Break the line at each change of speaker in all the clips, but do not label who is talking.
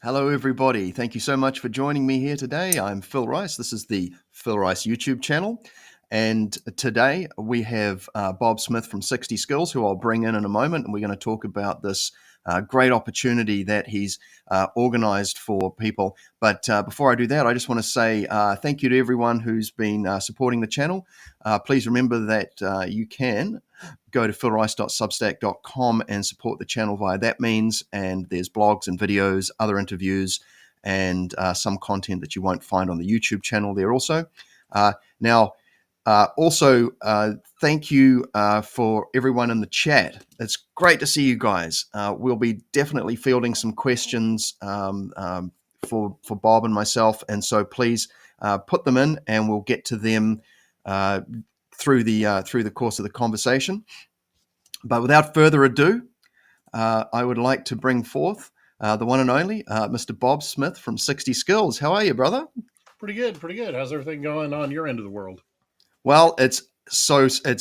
Hello, everybody. Thank you so much for joining me here today. I'm Phil Rice. This is the Phil Rice YouTube channel. And today we have Bob Smith from SixtySkills, who I'll bring in a moment. And we're going to talk about this great opportunity that he's organized for people. But before I do that, I just want to say thank you to everyone who's been supporting the channel. Please remember that you can go to philrice.substack.com and support the channel via that means. And there's blogs and videos, other interviews, and some content that you won't find on the YouTube channel there also. Thank you for everyone in the chat. It's great to see you guys. We'll be definitely fielding some questions for Bob and myself, and so please put them in, and we'll get to them through the course of the conversation. But without further ado, I would like to bring forth the one and only Mr. Bob Smith from SixtySkills. How are you, brother?
Pretty good, pretty good. How's everything going on your end of the world?
Well, it's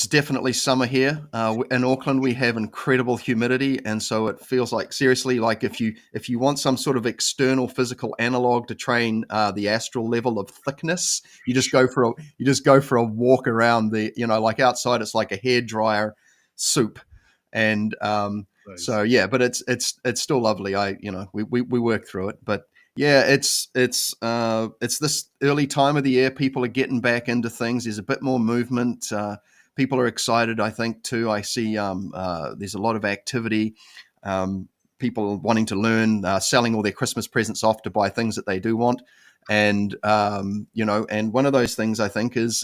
definitely summer here. In Auckland, we have incredible humidity, and so it feels like, seriously, like if you want some sort of external physical analog to train the astral level of thickness, you just go for a walk around like outside. It's like a hairdryer soup, and
Nice.
so yeah. But it's still lovely. We work through it, but. Yeah, it's this early time of the year. People are getting back into things. There's a bit more movement. People are excited, I think, too. I see there's a lot of activity. People wanting to learn, selling all their Christmas presents off to buy things that they do want. And and one of those things I think is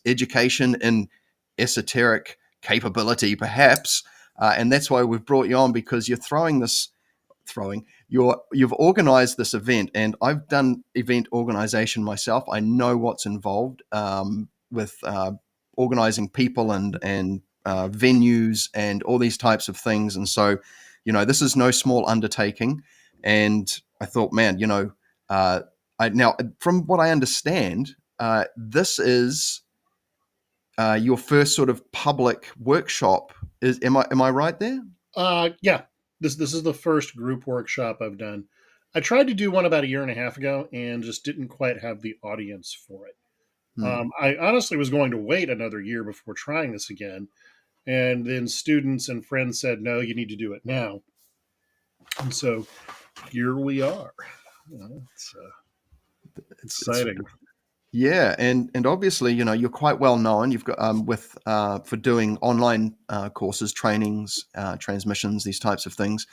education in esoteric capability, perhaps. And that's why we've brought you on, because you're you've organized this event, and I've done event organization myself. I know what's involved with organizing people and venues and all these types of things. And so, this is no small undertaking. And I thought, man, now from what I understand, this is your first sort of public workshop. Am I right there?
Yeah. This is the first group workshop I've done. I tried to do one about a year and a half ago and just didn't quite have the audience for it. I honestly was going to wait another year before trying this again. And then students and friends said, no, you need to do it now. And so here we are. It's exciting.
Yeah, and obviously, you're quite well known. You've got for doing online courses, trainings, transmissions, these types of things.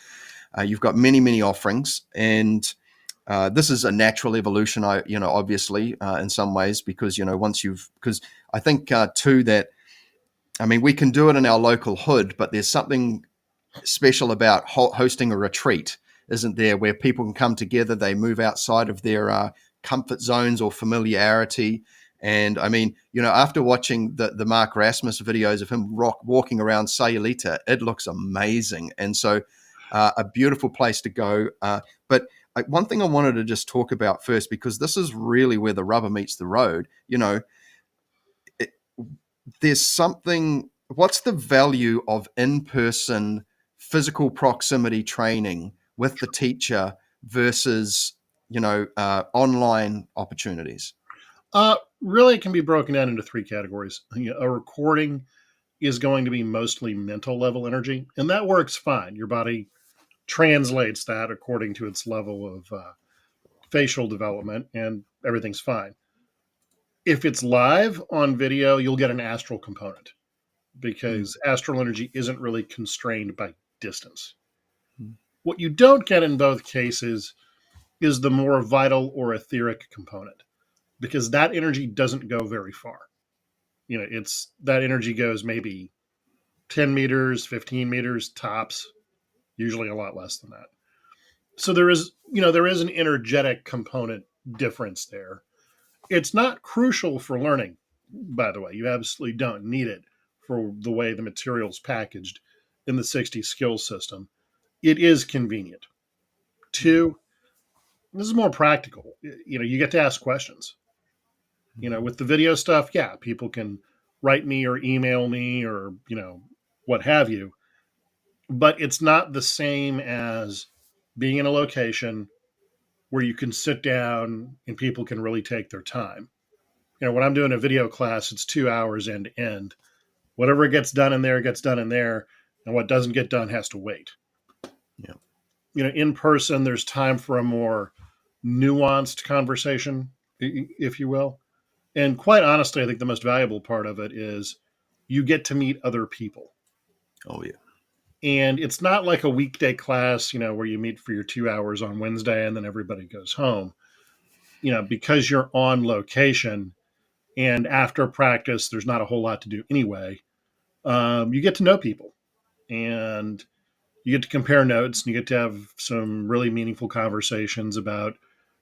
You've got many offerings, and this is a natural evolution. Obviously, in some ways, because because I think too that, I mean, we can do it in our local hood, but there's something special about hosting a retreat, isn't there, where people can come together, they move outside of their comfort zones or familiarity. And I mean, after watching the Mark Rasmus videos of him walking around Sayulita, it looks amazing. And so a beautiful place to go. But one thing I wanted to just talk about first, because this is really where the rubber meets the road, there's something, what's the value of in-person physical proximity training with the teacher versus online opportunities?
Really, it can be broken down into three categories. A recording is going to be mostly mental level energy, and that works fine. Your body translates that according to its level of facial development, and everything's fine. If it's live on video, you'll get an astral component, because astral energy isn't really constrained by distance. What you don't get in both cases is the more vital or etheric component, because that energy doesn't go very far. That energy goes maybe 10 meters, 15 meters tops, usually a lot less than that. So there is an energetic component difference there. It's not crucial for learning, by the way. You absolutely don't need it for the way the material's packaged in the SixtySkills system. It is convenient. Two, this is more practical. You get to ask questions. With the video stuff, yeah, people can write me or email me or, what have you. But it's not the same as being in a location, where you can sit down and people can really take their time. When I'm doing a video class, it's 2 hours end to end. Whatever gets done in there gets done in there, and what doesn't get done has to wait.
Yeah.
In person, there's time for a more nuanced conversation, if you will. And quite honestly, I think the most valuable part of it is you get to meet other people.
Oh, yeah.
And it's not like a weekday class, where you meet for your 2 hours on Wednesday and then everybody goes home. Because you're on location and after practice, there's not a whole lot to do anyway. You get to know people and you get to compare notes and you get to have some really meaningful conversations about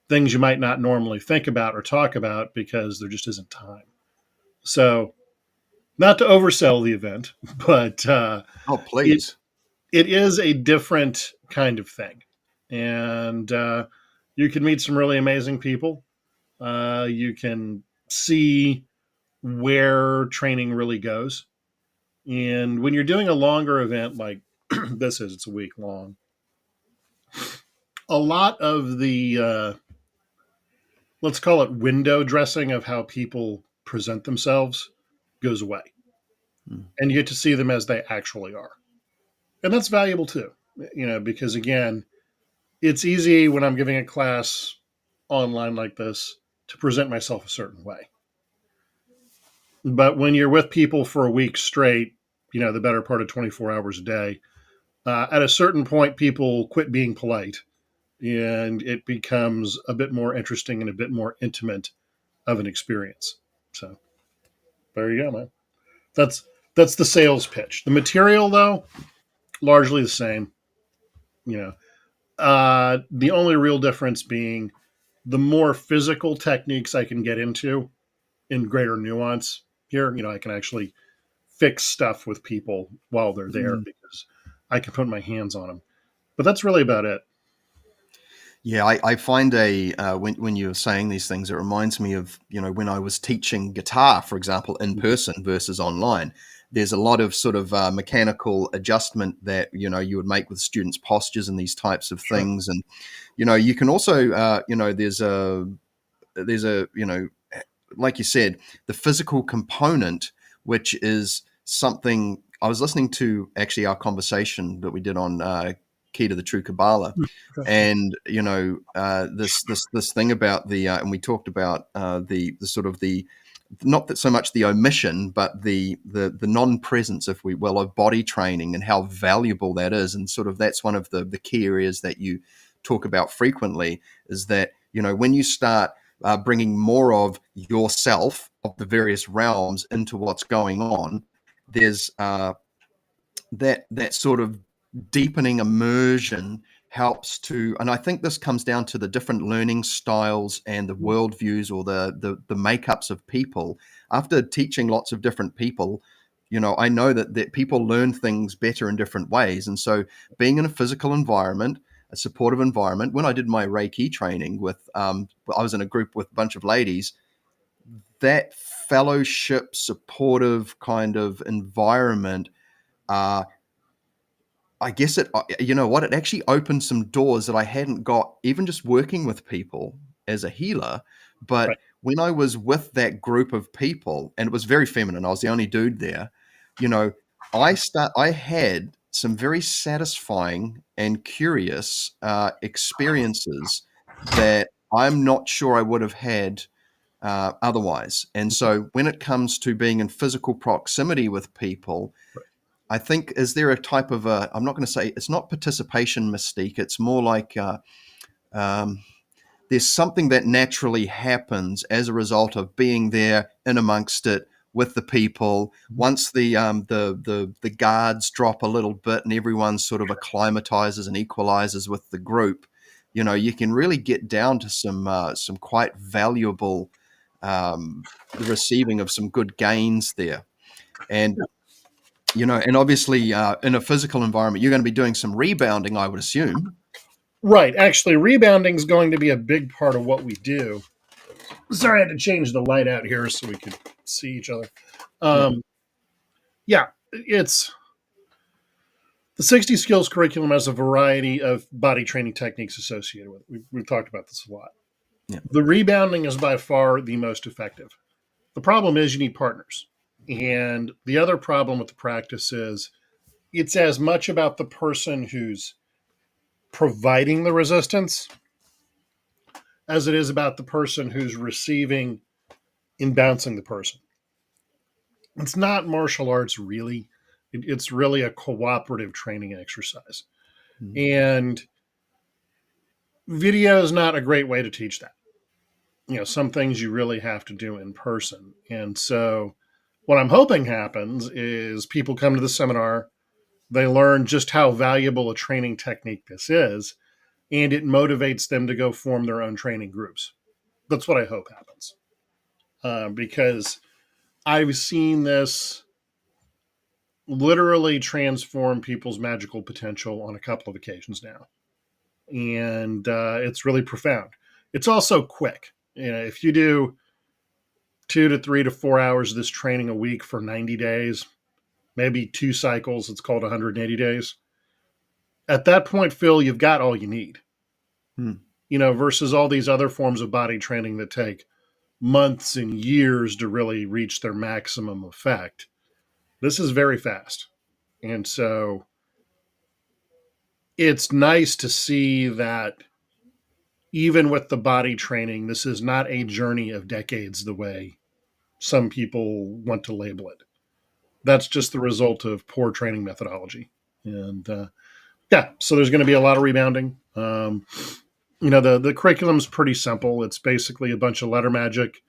things you might not normally think about or talk about because there just isn't time. So, not to oversell the event, but
Oh, please.
it is a different kind of thing. And you can meet some really amazing people. You can see where training really goes. And when you're doing a longer event like this is, it's a week long, a lot of the, let's call it window dressing of how people present themselves goes away. And you get to see them as they actually are. And that's valuable too, because again, it's easy when I'm giving a class online like this to present myself a certain way. But when you're with people for a week straight, the better part of 24 hours a day, at a certain point, people quit being polite and it becomes a bit more interesting and a bit more intimate of an experience. So there you go, man. That's the sales pitch. The material, though, largely the same. The only real difference being the more physical techniques I can get into in greater nuance here. I can actually fix stuff with people while they're there because I can put my hands on them. But that's really about it.
Yeah, I find when you're saying these things, it reminds me of, when I was teaching guitar, for example, in person versus online. There's a lot of sort of mechanical adjustment that, you would make with students' postures and these types of
Sure.
things. And, you can also, there's a, like you said, the physical component, which is something I was listening to actually our conversation that we did on Key to the True Kabbalah. And this thing about the and we talked about the sort of the not that so much the omission, but the non-presence, if we will, of body training and how valuable that is. And sort of that's one of the key areas that you talk about frequently is that when you start bringing more of yourself of the various realms into what's going on, there's that sort of deepening immersion helps to, and I think this comes down to the different learning styles and the worldviews or the makeups of people. After teaching lots of different people, I know that people learn things better in different ways. And so being in a physical environment, a supportive environment, when I did my Reiki training with, I was in a group with a bunch of ladies, that fellowship, supportive kind of environment, I guess it actually opened some doors that I hadn't got even just working with people as a healer. But
Right.
when I was with that group of people, and it was very feminine, I was the only dude there, I had some very satisfying and curious experiences that I'm not sure I would have had otherwise. And so when it comes to being in physical proximity with people, I think, is there a type of I'm not going to say it's not participation mystique. It's more like there's something that naturally happens as a result of being there in amongst it with the people. Once the guards drop a little bit and everyone sort of acclimatizes and equalizes with the group, you can really get down to some quite valuable receiving of some good gains there. And and obviously in a physical environment, you're going to be doing some rebounding, I would assume.
Right. Actually, rebounding is going to be a big part of what we do. Sorry, I had to change the light out here so we could see each other.
Yeah.
Yeah, it's The 60 skills curriculum has a variety of body training techniques associated with it. We've talked about this a lot.
Yeah.
The rebounding is by far the most effective. The problem is you need partners. And the other problem with the practice is it's as much about the person who's providing the resistance as it is about the person who's receiving and bouncing the person. It's not martial arts, really. It's really a cooperative training exercise.
Mm.
And video is not a great way to teach that. Some things you really have to do in person. And so what I'm hoping happens is people come to the seminar, they learn just how valuable a training technique this is, and it motivates them to go form their own training groups. That's what I hope happens. Because I've seen this literally transform people's magical potential on a couple of occasions now. And it's really profound. It's also quick. If you do 2 to 3 to 4 hours of this training a week for 90 days, maybe 2 cycles, it's called 180 days. At that point, Phil, you've got all you need. Versus all these other forms of body training that take months and years to really reach their maximum effect. This is very fast. And so it's nice to see that even with the body training, this is not a journey of decades the way some people want to label it. That's just the result of poor training methodology. And so there's going to be a lot of rebounding. The curriculum's pretty simple. It's basically a bunch of letter magic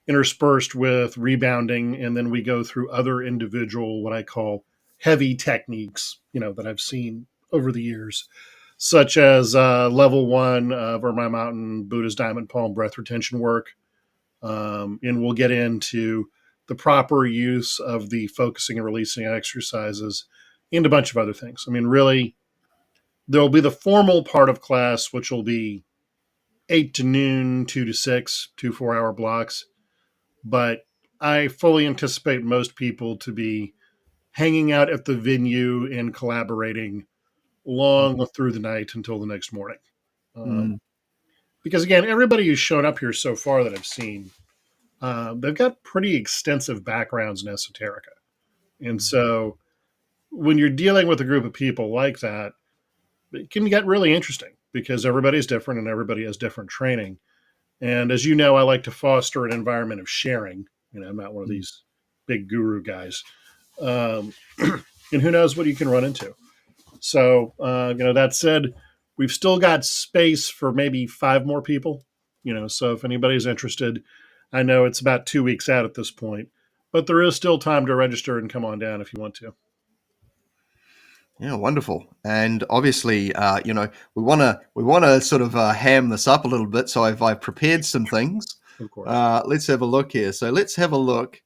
interspersed with rebounding, and then we go through other individual, what I call heavy techniques, that I've seen over the years, such as level 1 of Vermeer Mountain Buddha's Diamond Palm breath retention work. And we'll get into the proper use of the focusing and releasing exercises and a bunch of other things. Really, there'll be the formal part of class, which will be 8 to noon, 2 to 6, 2 4-hour blocks. But I fully anticipate most people to be hanging out at the venue and collaborating long through the night until the next morning. Because, again, everybody who's shown up here so far that I've seen, they've got pretty extensive backgrounds in esoterica. And so when you're dealing with a group of people like that, it can get really interesting because everybody's different and everybody has different training. And as you know, I like to foster an environment of sharing. I'm not one of these big guru guys. And who knows what you can run into. So, that said, we've still got space for maybe 5 more people. So if anybody's interested, I know it's about 2 weeks out at this point, but there is still time to register and come on down if you want to.
Yeah, wonderful. And obviously, we want to sort of ham this up a little bit. So I've prepared some things.
Of course.
Let's have a look here. So let's have a look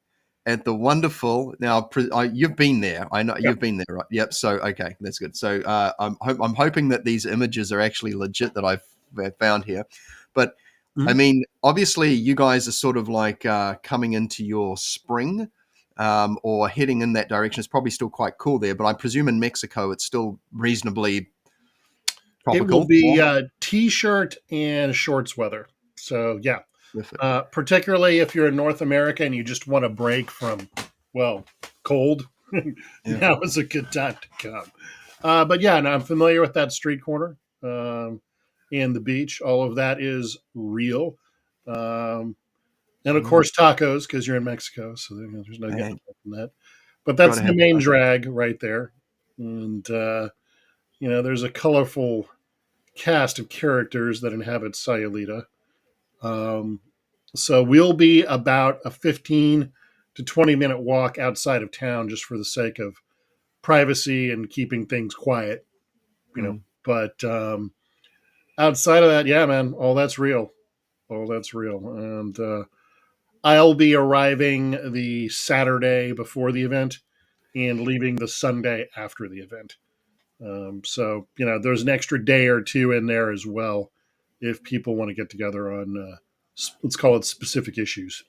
at the wonderful. Now, you've been there. I know you've been there, right? Yep. So okay, that's good. So I'm hoping that these images are actually legit that I've found here. But obviously, you guys are sort of like coming into your spring. Or heading in that direction. It's probably still quite cool there, but I presume in Mexico it's still reasonably tropical.
It will be t-shirt and shorts weather. So yeah, particularly if you're in North America and you just want a break from, cold, now is a good time to come. But yeah, and I'm familiar with that street corner and the beach. All of that is real. And of course, tacos, because you're in Mexico, so there's no getting from that. But that's the main drag right there. And, there's a colorful cast of characters that inhabit Sayulita. So we'll be about a 15 to 20-minute walk outside of town just for the sake of privacy and keeping things quiet, But outside of that, yeah, man, all that's real. And I'll be arriving the Saturday before the event and leaving the Sunday after the event. So, there's an extra day or 2 in there as well if people want to get together on, let's call it specific issues.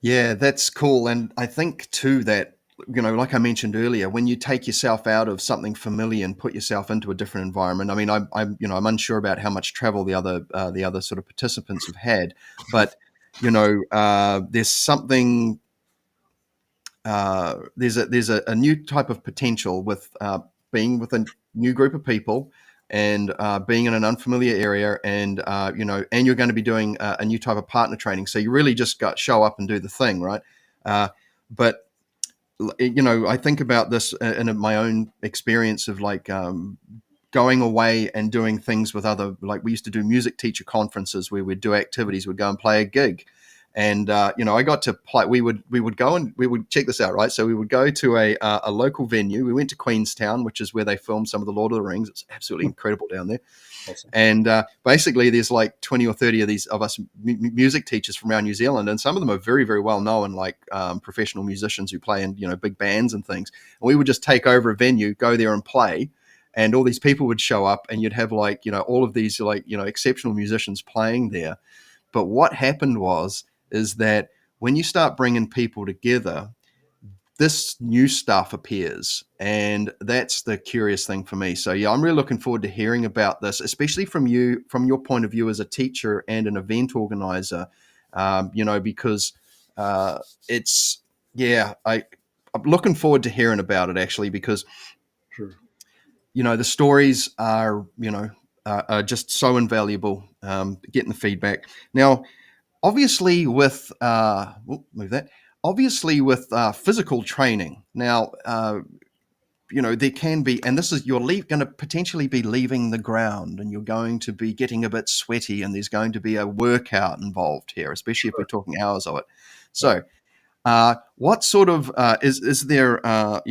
Yeah, that's cool. And I think too that, like I mentioned earlier, when you take yourself out of something familiar and put yourself into a different environment. I mean, I'm unsure about how much travel the other sort of participants have had, but there's something. There's a new type of potential with being with a new group of people and being in an unfamiliar area, and and you're going to be doing a new type of partner training. So you really just got show up and do the thing, right? But I think about this in my own experience of like going away and doing things with other, like we used to do music teacher conferences where we'd do activities, we'd go and play a gig. And, I got to play, we would go and we would check this out, right? So we would go to a local venue. We went to Queenstown, which is where they filmed some of the Lord of the Rings. It's absolutely incredible down there.
Awesome.
And basically there's like 20 or 30 of us music teachers from around New Zealand. And some of them are very, very well known, like professional musicians who play in, big bands and things. And we would just take over a venue, go there and play. And all these people would show up and you'd have like, all of these like, exceptional musicians playing there. But what happened is that when you start bringing people together, this new stuff appears. And that's the curious thing for me. So yeah, I'm really looking forward to hearing about this, especially from your point of view as a teacher and an event organizer, because I'm looking forward to hearing about it actually, because
Sure.
the stories are just so invaluable. Getting the feedback now, obviously with physical training now, there can be, and this is, you're going to potentially be leaving the ground and you're going to be getting a bit sweaty and there's going to be a workout involved here, especially if we're talking hours of it. So what sort of is there are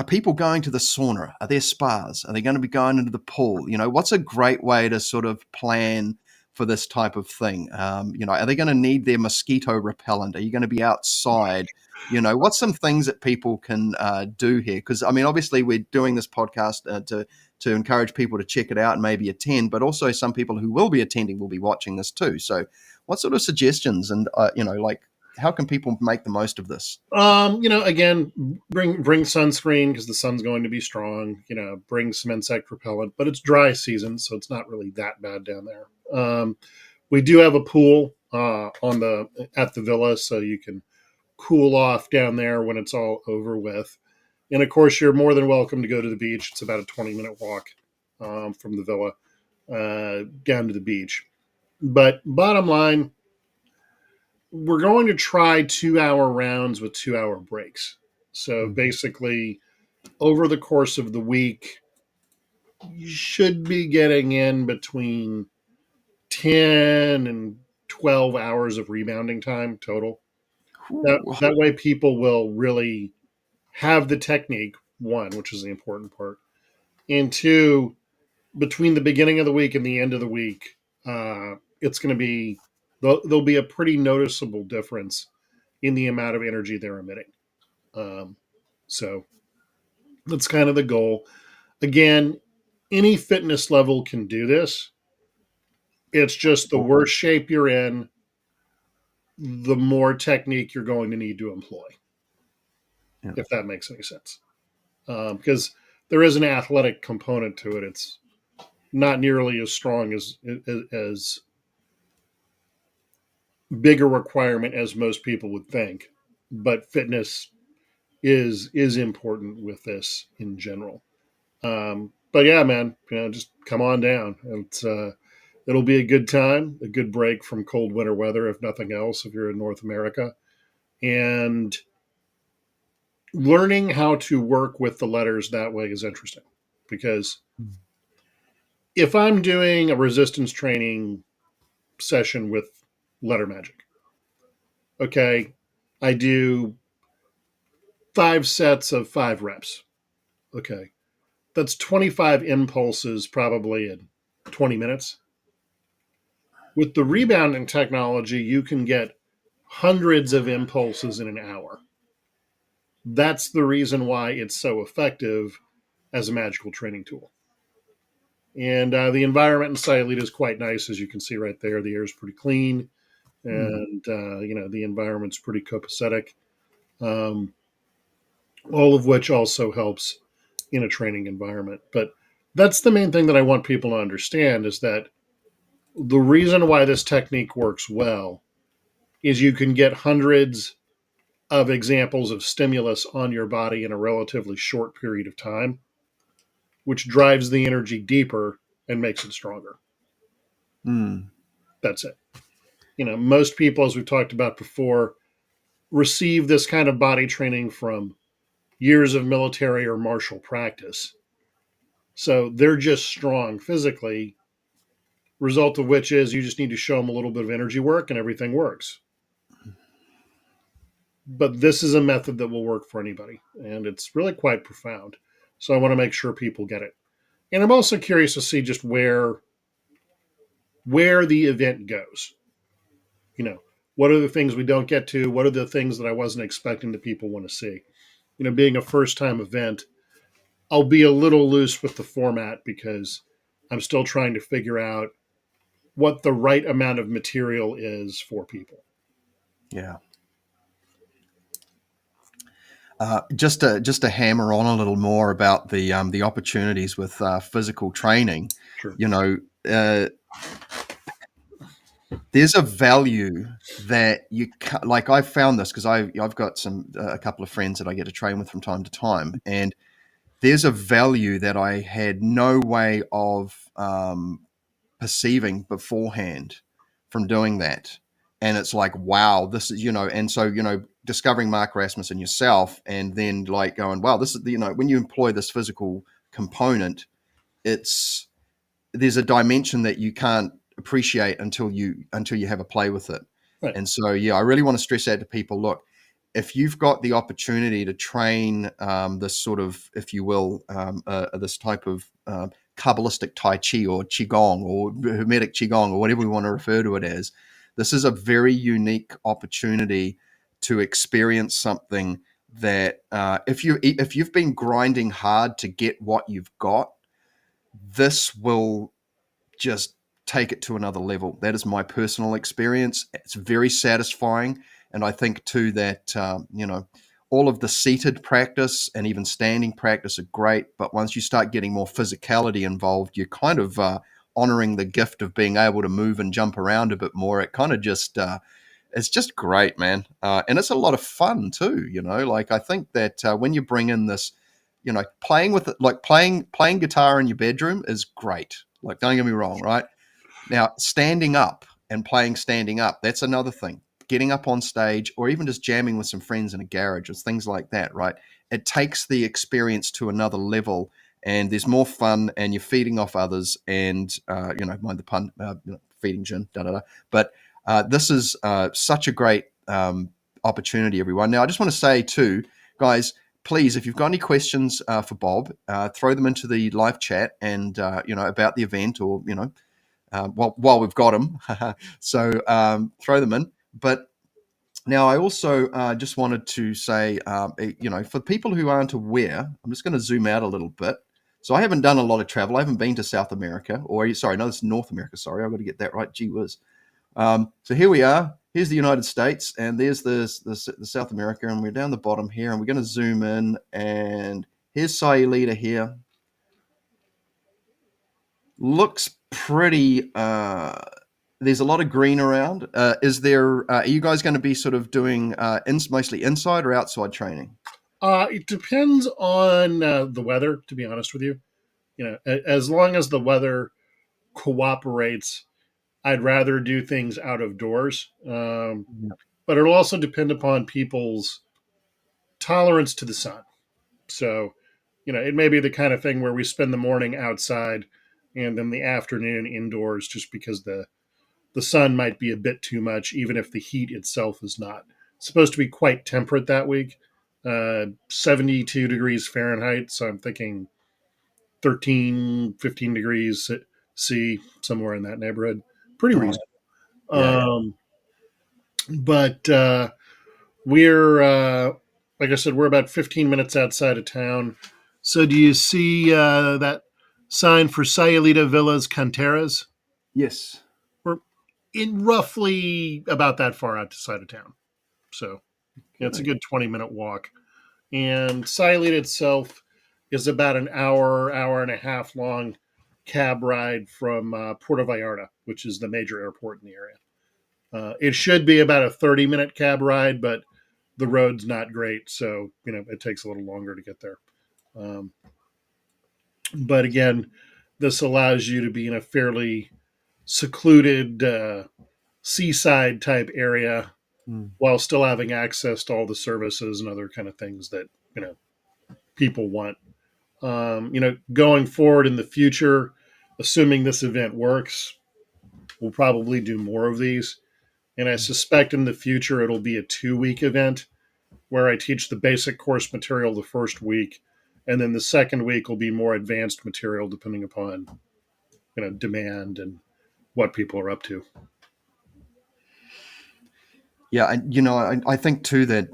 people going to the sauna? Are there spas? Are they going to be going into the pool? What's a great way to sort of plan for this type of thing? Are they going to need their mosquito repellent? Are you going to be outside? What's some things that people can do here? Because, I mean, obviously we're doing this podcast to encourage people to check it out and maybe attend, but also some people who will be attending will be watching this too. So what sort of suggestions and, how can people make the most of this?
Again, bring sunscreen because the sun's going to be strong. Bring some insect repellent, but it's dry season, so it's not really that bad down there. We do have a pool at the villa, so you can cool off down there when it's all over with. And of course, you're more than welcome to go to the beach. It's about a 20-minute walk from the villa down to the beach. But bottom line, we're going to try 2-hour rounds with 2-hour breaks. So basically, over the course of the week, you should be getting in between 10 and 12 hours of rebounding time total. That way people will really have the technique, one, which is the important part, and two, between the beginning of the week and the end of the week, it's going to be, there'll be a pretty noticeable difference in the amount of energy they're emitting. So that's kind of the goal. Again, any fitness level can do this. It's just the worse shape you're in, the more technique you're going to need to employ, if that makes any sense. Because there is an athletic component to it. It's not nearly as strong as big a requirement as most people would think, but fitness is important with this in general. But yeah, man, just come on down. It'll be a good time, a good break from cold winter weather, if nothing else, if you're in North America. And learning how to work with the letters that way is interesting, because if I'm doing a resistance training session with letter magic, okay, I do 5 sets of 5 reps. Okay, that's 25 impulses probably in 20 minutes. With the rebounding technology, you can get hundreds of impulses in an hour. That's the reason why it's so effective as a magical training tool. And the environment in Sayulita is quite nice, as you can see right there. The air is pretty clean, and the environment's pretty copacetic. all of which also helps in a training environment. But that's the main thing that I want people to understand is that the reason why this technique works well is you can get hundreds of examples of stimulus on your body in a relatively short period of time, which drives the energy deeper and makes it stronger.
Mm.
That's it. Most people, as we've talked about before, receive this kind of body training from years of military or martial practice. So they're just strong physically, result of which is you just need to show them a little bit of energy work and everything works. But this is a method that will work for anybody, and it's really quite profound. So I want to make sure people get it. And I'm also curious to see just where the event goes. What are the things we don't get to? What are the things that I wasn't expecting that people want to see? Being a first time event, I'll be a little loose with the format because I'm still trying to figure out what the right amount of material is for people.
Yeah. Just to hammer on a little more about the opportunities with physical training.
Sure.
There's a value that you like. I found this because I've got a couple of friends that I get to train with from time to time, and there's a value that I had no way of perceiving beforehand from doing that. And it's like, wow, this is, and so, discovering Mark Rasmussen yourself and then like going, wow, this is, when you employ this physical component, there's a dimension that you can't appreciate until you have a play with it.
Right.
And so, I really want to stress that to people. Look, if you've got the opportunity to train this sort of, if you will, this type of Kabbalistic Tai Chi or Qigong or Hermetic Qigong or whatever we want to refer to it as, this is a very unique opportunity to experience something that if you've been grinding hard to get what you've got, this will just take it to another level. That is my personal experience. It's very satisfying. And I think too that, all of the seated practice and even standing practice are great. But once you start getting more physicality involved, you're kind of honoring the gift of being able to move and jump around a bit more. It kind of just, it's just great, man. And it's a lot of fun too, like I think that when you bring in this, playing with it, like playing guitar in your bedroom is great. Like, don't get me wrong, right? Now, standing up and playing standing up, that's another thing. Getting up on stage or even just jamming with some friends in a garage or things like that, right? It takes the experience to another level and there's more fun and you're feeding off others and, mind the pun, feeding gin, da-da-da. But this is such a great opportunity, everyone. Now, I just want to say too, guys, please, if you've got any questions for Bob, throw them into the live chat and, about the event or, while we've got them. So throw them in. But now I also just wanted to say, for people who aren't aware, I'm just going to zoom out a little bit. So I haven't done a lot of travel. I haven't been to South America this is North America. Sorry, I've got to get that right. Gee whiz. So here we are. Here's the United States, and there's the South America, and we're down the bottom here, and we're going to zoom in, and here's Sayulita here. Looks pretty. There's a lot of green around. Are you guys going to be sort of doing mostly inside or outside training?
It depends on the weather, to be honest with you. As long as the weather cooperates, I'd rather do things out of doors. But it'll also depend upon people's tolerance to the sun. So, it may be the kind of thing where we spend the morning outside and then the afternoon indoors just because the sun might be a bit too much, even if the heat itself is not. It's supposed to be quite temperate that week, 72 degrees Fahrenheit. So I'm thinking 13, 15 degrees C, somewhere in that neighborhood. Pretty reasonable.
Yeah.
But we're, like I said, we're about 15 minutes outside of town. So do you see that sign for Sayulita Villas Canteras?
Yes.
We're in roughly about that far outside of town. So it's a good 20-minute walk. And Sayulita itself is about an hour and a half long cab ride from Puerto Vallarta, which is the major airport in the area. It should be about a 30-minute cab ride, but the road's not great, so it takes a little longer to get there. But again, this allows you to be in a fairly secluded seaside type area while still having access to all the services and other kind of things that people want. Going forward in the future, assuming this event works, we'll probably do more of these. And I suspect in the future it'll be a 2-week event where I teach the basic course material the first week, and then the second week will be more advanced material depending upon demand and what people are up to.
Yeah, and I think too that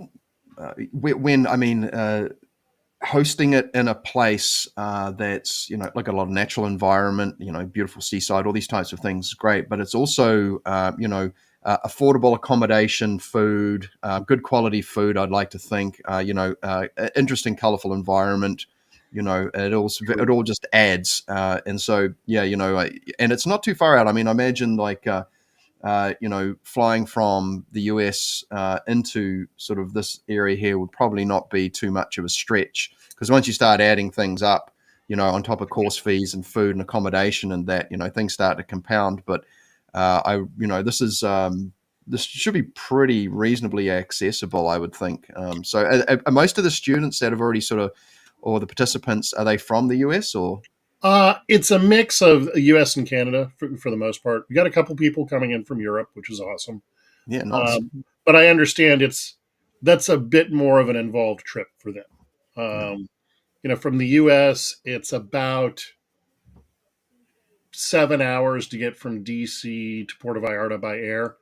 when hosting it in a place that's like a lot of natural environment, beautiful seaside, all these types of things is great, but it's also affordable accommodation, food, good quality food. I'd like to think, interesting, colorful environment. It all just adds, and so and it's not too far out. I mean, I imagine like flying from the US into sort of this area here would probably not be too much of a stretch, because once you start adding things up, on top of course fees and food and accommodation and that, things start to compound. But this should be pretty reasonably accessible, I would think. So are most of the students that have already or the participants, are they from the US or?
It's a mix of US and Canada for the most part. We got a couple people coming in from Europe, which is awesome.
Yeah, nice.
But I understand that's a bit more of an involved trip for them. From the US, it's about 7 hours to get from DC to Puerto Vallarta by air.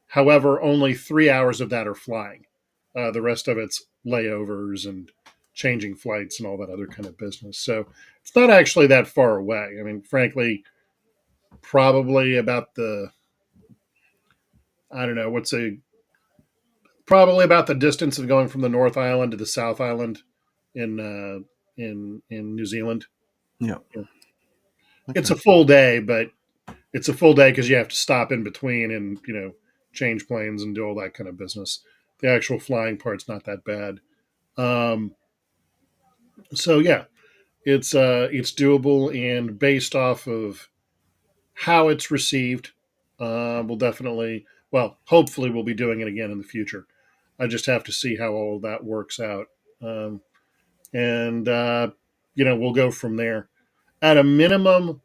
However, only 3 hours of that are flying. The rest of it's layovers and changing flights and all that other kind of business. So it's not actually that far away. I mean, frankly, probably about probably about the distance of going from the North Island to the South Island in New Zealand.
Yeah.
Okay. It's a full day, but it's a full day because you have to stop in between and, change planes and do all that kind of business. The actual flying part's not that bad. So yeah, it's doable, and based off of how it's received, hopefully we'll be doing it again in the future. I just have to see how all of that works out. And we'll go from there. At a minimum,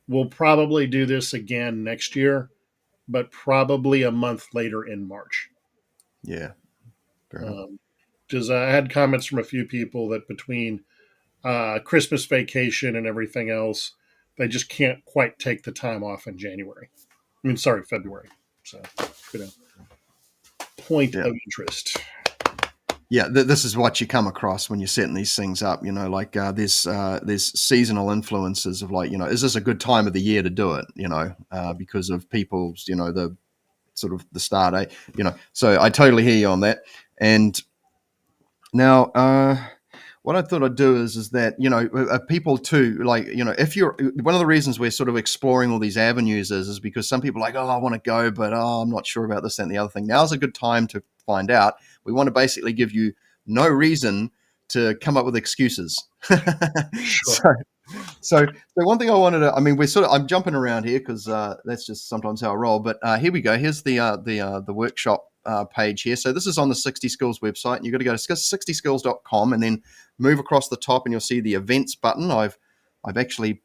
we'll probably do this again next year, but probably a month later in March.
Yeah.
Because I had comments from a few people that between Christmas vacation and everything else, they just can't quite take the time off in February. So, point of interest.
Yeah, this is what you come across when you're setting these things up. There's seasonal influences of is this a good time of the year to do it? Because of people's the sort of the start date. So I totally hear you on that. And now, what I thought I'd do is that people too, if you're, one of the reasons we're sort of exploring all these avenues is because some people are like, oh, I want to go, but I'm not sure about this and the other thing. Now's a good time to find out. We want to basically give you no reason to come up with excuses.
Sure.
So one thing I wanted to, I'm jumping around here because that's just sometimes how I roll. But here we go. Here's the workshop page here. So this is on the 60Skills website, and you've got to go to 60skills.com and then move across the top, and you'll see the events button. I've actually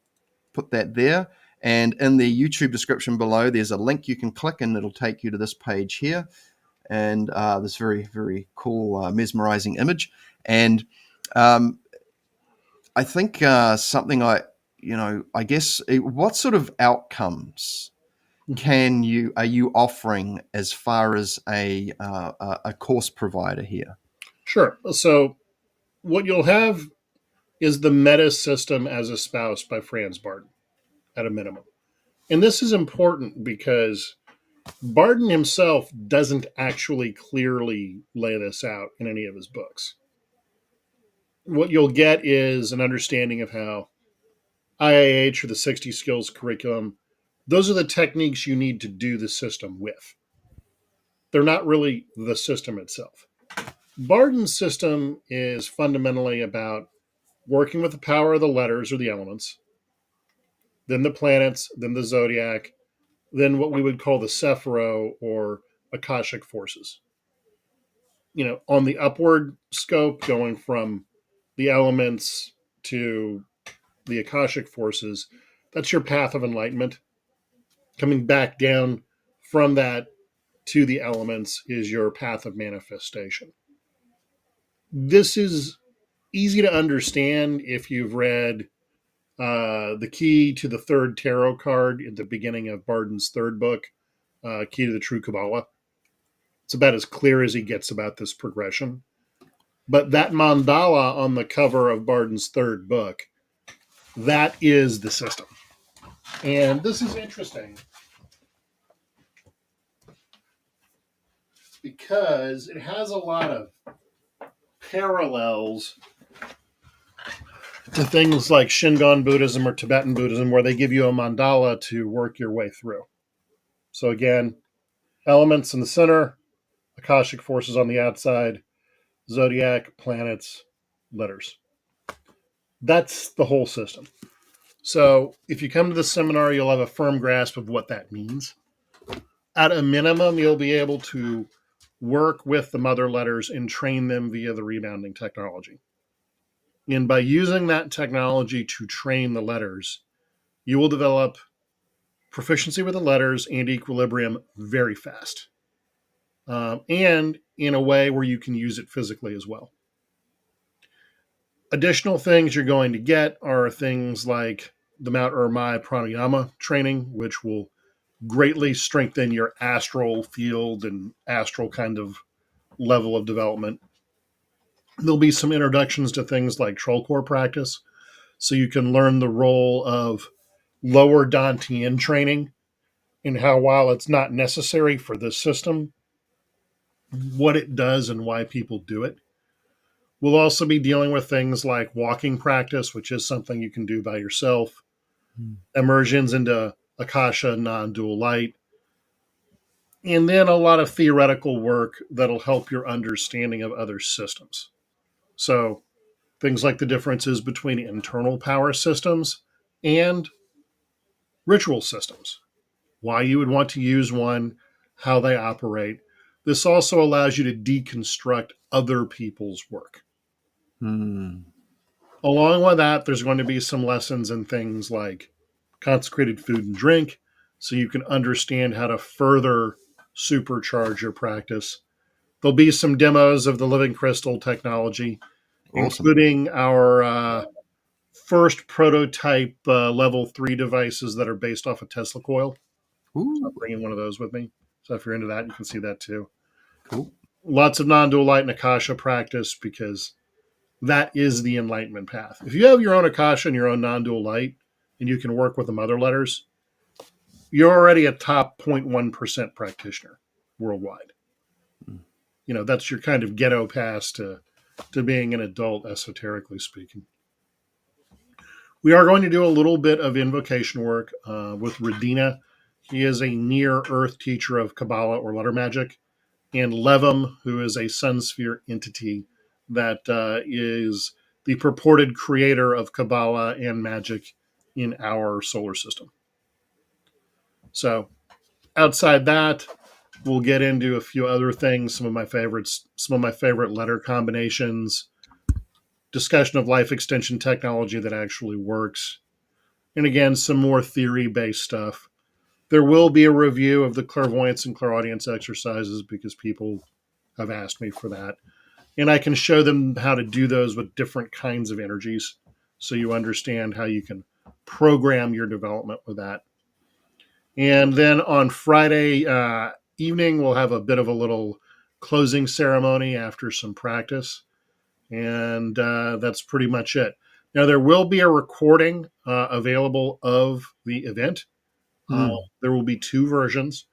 put that there. And in the YouTube description below, there's a link you can click, and it'll take you to this page here. And this very, very cool, mesmerizing image. And I think something I guess, what sort of outcomes are you offering as far as a course provider here?
Sure. So what you'll have is the Meta System as a Spouse by Franz Bardon at a minimum. And this is important because Bardon himself doesn't actually clearly lay this out in any of his books. what you'll get is an understanding of how IAH, or the 60 skills curriculum, those are the techniques you need to do the system with. They're not really the system itself. Bardon's system is fundamentally about working with the power of the letters or the elements, then the planets, then the zodiac, then what we would call the Sephiro or Akashic forces. On the upward scope, going from the elements to the Akashic forces, that's your path of enlightenment. Coming back down from that to the elements is your path of manifestation. This is easy to understand if you've read The Key to the Third Tarot card at the beginning of Bardon's third book, Key to the True Kabbalah. It's about as clear as he gets about this progression. But that mandala on the cover of Bardon's third book, that is the system. And this is interesting because it has a lot of parallels to things like Shingon Buddhism or Tibetan Buddhism, where they give you a mandala to work your way through. So again, elements in the center, Akashic forces on the outside, zodiac, planets, letters. That's the whole system. So if you come to the seminar, you'll have a firm grasp of what that means. At a minimum, you'll be able to work with the mother letters and train them via the rebounding technology. And by using that technology to train the letters, you will develop proficiency with the letters and equilibrium very fast. And in a way where you can use it physically as well. Additional things you're going to get are things like the Mount Urmai pranayama training, which will greatly strengthen your astral field and astral kind of level of development. There'll be some introductions to things like trollcore practice, so you can learn the role of lower Dantian training and how, while it's not necessary for this system, what it does and why people do it. We'll also be dealing with things like walking practice, which is something you can do by yourself, immersions into Akasha non-dual light, and then a lot of theoretical work that'll help your understanding of other systems. So things like the differences between internal power systems and ritual systems, why you would want to use one, how they operate. This also allows you to deconstruct other people's work. Along with that, there's going to be some lessons in things like consecrated food and drink, so you can understand how to further supercharge your practice. There'll be some demos of the living crystal technology, including our first prototype level 3 devices that are based off a Tesla coil. So I'm bringing one of those with me. So if you're into that, you can see that too.
Cool.
Lots of non-dual light and Akasha practice, because that is the enlightenment path. If you have your own Akasha and your own non-dual light, and you can work with the mother letters, you're already a top 0.1% practitioner worldwide. That's your kind of ghetto pass to being an adult, esoterically speaking. We are going to do a little bit of invocation work with Radina. He is a near-earth teacher of Kabbalah or letter magic, and Levum, who is a sun sphere entity that is the purported creator of Kabbalah and magic in our solar system. So outside that, we'll get into a few other things, some of my favorite letter combinations, discussion of life extension technology that actually works, and again, some more theory-based stuff. There will be a review of the clairvoyance and clairaudience exercises because people have asked me for that. And I can show them how to do those with different kinds of energies, so you understand how you can program your development with that. And then on Friday evening, we'll have a bit of a little closing ceremony after some practice. And that's pretty much it. Now, there will be a recording available of the event. There will be 2 versions.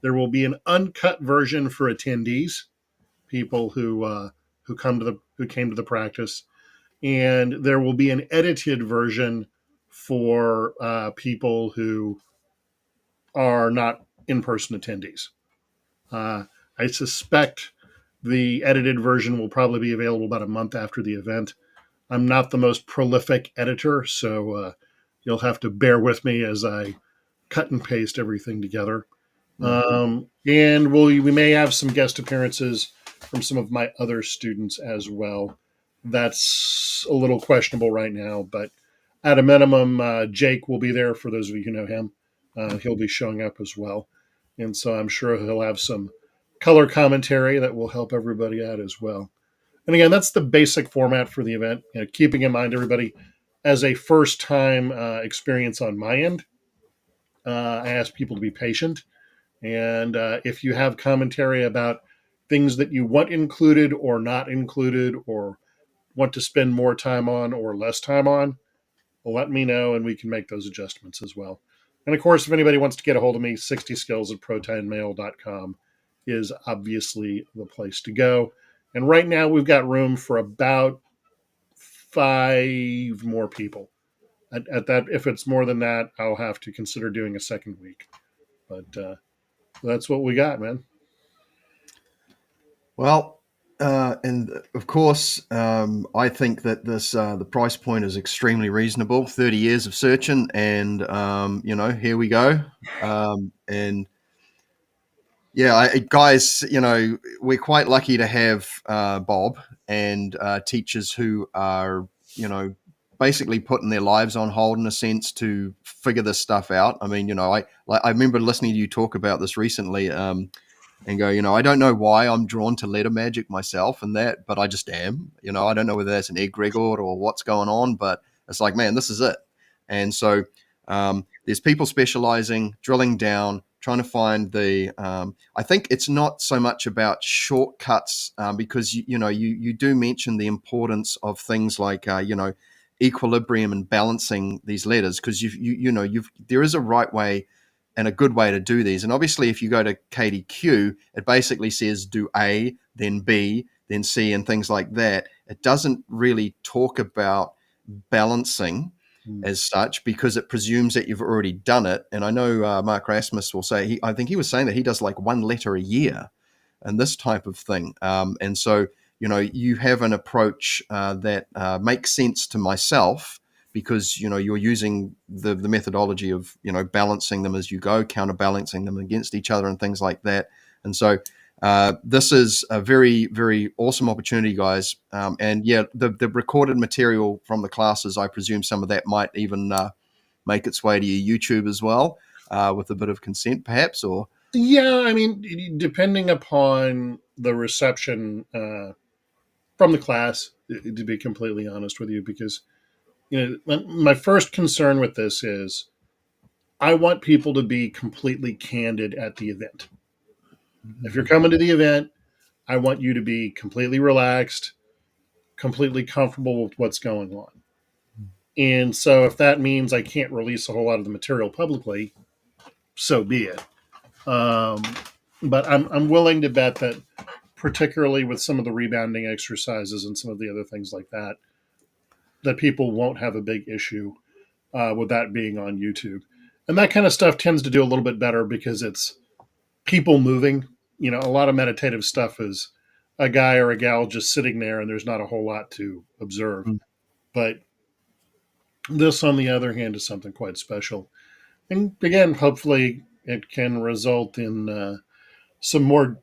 There will be an uncut version for attendees, people who came to the practice, and there will be an edited version for people who are not in-person attendees. I suspect the edited version will probably be available about a month after the event. I'm not the most prolific editor, so you'll have to bear with me as I cut and paste everything together. And we may have some guest appearances from some of my other students as well. That's a little questionable right now, but at a minimum, Jake will be there for those of you who know him. He'll be showing up as well. And so I'm sure he'll have some color commentary that will help everybody out as well. And again, that's the basic format for the event. Keeping in mind, everybody, as a first-time experience on my end, I ask people to be patient. And if you have commentary about things that you want included or not included, or want to spend more time on or less time on, well, let me know and we can make those adjustments as well. And of course, if anybody wants to get a hold of me, 60skills@protonmail.com is obviously the place to go. And right now we've got room for about 5 more people. At that, if it's more than that, I'll have to consider doing a second week. But that's what we got, man.
Well, and of course, I think that this the price point is extremely reasonable. 30 years of searching, and here we go. And yeah, guys, we're quite lucky to have Bob and teachers who are, basically putting their lives on hold in a sense to figure this stuff out. I mean, I remember listening to you talk about this recently. And go, I don't know why I'm drawn to letter magic myself and that, but I just am. I don't know whether that's an egregore or what's going on, but it's like, man, this is it. And so there's people specializing, drilling down, trying to find the. I think it's not so much about shortcuts because you do mention the importance of things like equilibrium and balancing these letters because there is a right way and a good way to do these. And obviously, if you go to KDQ, it basically says do A, then B, then C, and things like that. It doesn't really talk about balancing as such because it presumes that you've already done it. And I know Mark Rasmus will say, I think he was saying that he does like 1 letter a year and this type of thing. And so, you have an approach that makes sense to myself because you're using the methodology of balancing them as you go, counterbalancing them against each other and things like that. And so this is a very, very awesome opportunity, guys. And yeah, the recorded material from the classes, I presume some of that might even make its way to your YouTube as well, with a bit of consent, perhaps. Or
yeah, I mean, depending upon the reception from the class, to be completely honest with you, because my first concern with this is I want people to be completely candid at the event. If you're coming to the event, I want you to be completely relaxed, completely comfortable with what's going on. And so if that means I can't release a whole lot of the material publicly, so be it. But I'm willing to bet that particularly with some of the rebounding exercises and some of the other things like that, that people won't have a big issue with that being on YouTube. And that kind of stuff tends to do a little bit better because it's people moving. A lot of meditative stuff is a guy or a gal just sitting there and there's not a whole lot to observe. But this, on the other hand, is something quite special. And again, hopefully it can result in some more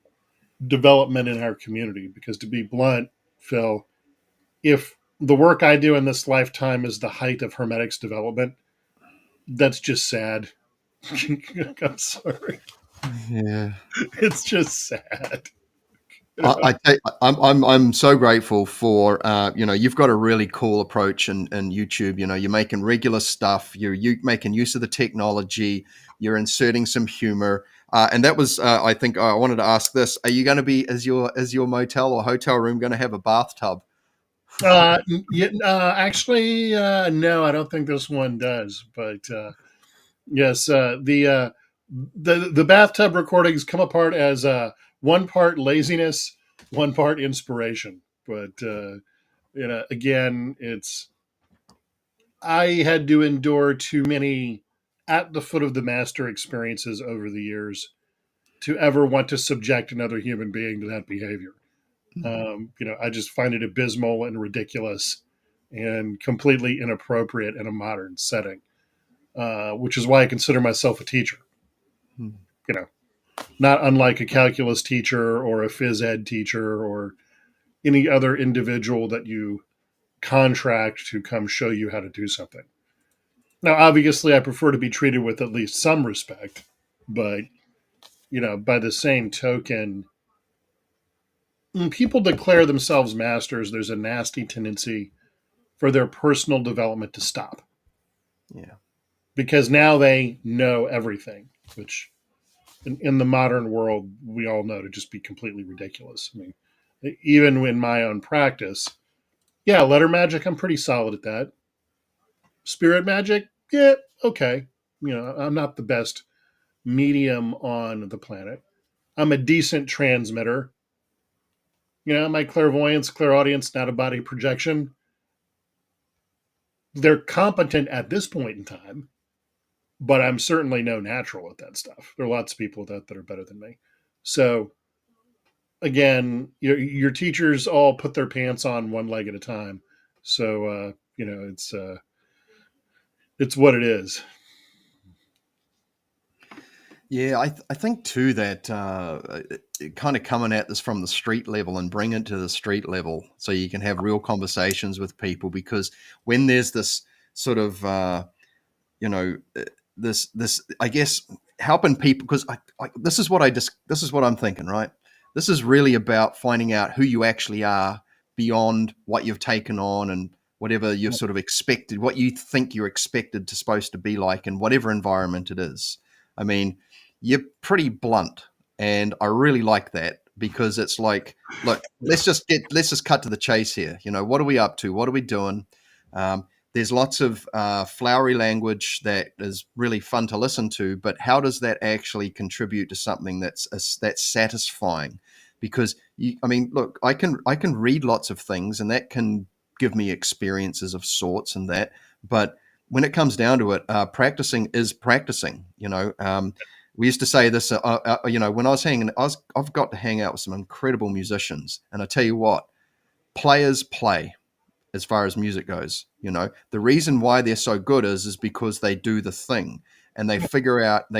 development in our community. Because to be blunt, Phil, if the work I do in this lifetime is the height of Hermetic's development, that's just sad. I'm sorry.
yeah,
It's just sad.
I'm so grateful for you've got a really cool approach in YouTube. You're making regular stuff. You're making use of the technology. You're inserting some humor. And that was I think I wanted to ask this: are you going to be is your motel or hotel room going to have a bathtub?
Actually, no, I don't think this one does. But yes, the bathtub recordings come apart as one part laziness, one part inspiration. But Again, I had to endure too many at the foot of the master experiences over the years to ever want to subject another human being to that behavior. I just find it abysmal and ridiculous and completely inappropriate in a modern setting, which is why I consider myself a teacher.
Mm.
Not unlike a calculus teacher or a phys ed teacher or any other individual that you contract to come show you how to do something. Now, obviously, I prefer to be treated with at least some respect, but by the same token, when people declare themselves masters, there's a nasty tendency for their personal development to stop.
Yeah.
Because now they know everything, which in the modern world, we all know to just be completely ridiculous. I mean, even in my own practice, yeah, letter magic, I'm pretty solid at that. Spirit magic, yeah, okay. I'm not the best medium on the planet. I'm a decent transmitter. My clairvoyance, clairaudience, not a body projection. They're competent at this point in time, but I'm certainly no natural at that stuff. There are lots of people that are better than me. So again, your teachers all put their pants on one leg at a time. So it's what it is.
Yeah, I think too that kind of coming at this from the street level and bring it to the street level so you can have real conversations with people, because when there's this sort of this I guess helping people, because this is what I'm thinking, right? This is really about finding out who you actually are beyond what you've taken on and whatever you've sort of expected, what you think you're expected to supposed to be like in whatever environment it is. I mean, you're pretty blunt, and I really like that, because it's like, look, let's just cut to the chase here. What are we up to? What are we doing? There's lots of flowery language that is really fun to listen to, but how does that actually contribute to something that's satisfying? Because look, I can read lots of things, and that can give me experiences of sorts and that, but when it comes down to it, practicing is practicing. We used to say this, when I was I've got to hang out with some incredible musicians, and I tell you what, players play as far as music goes. The reason why they're so good is because they do the thing, and they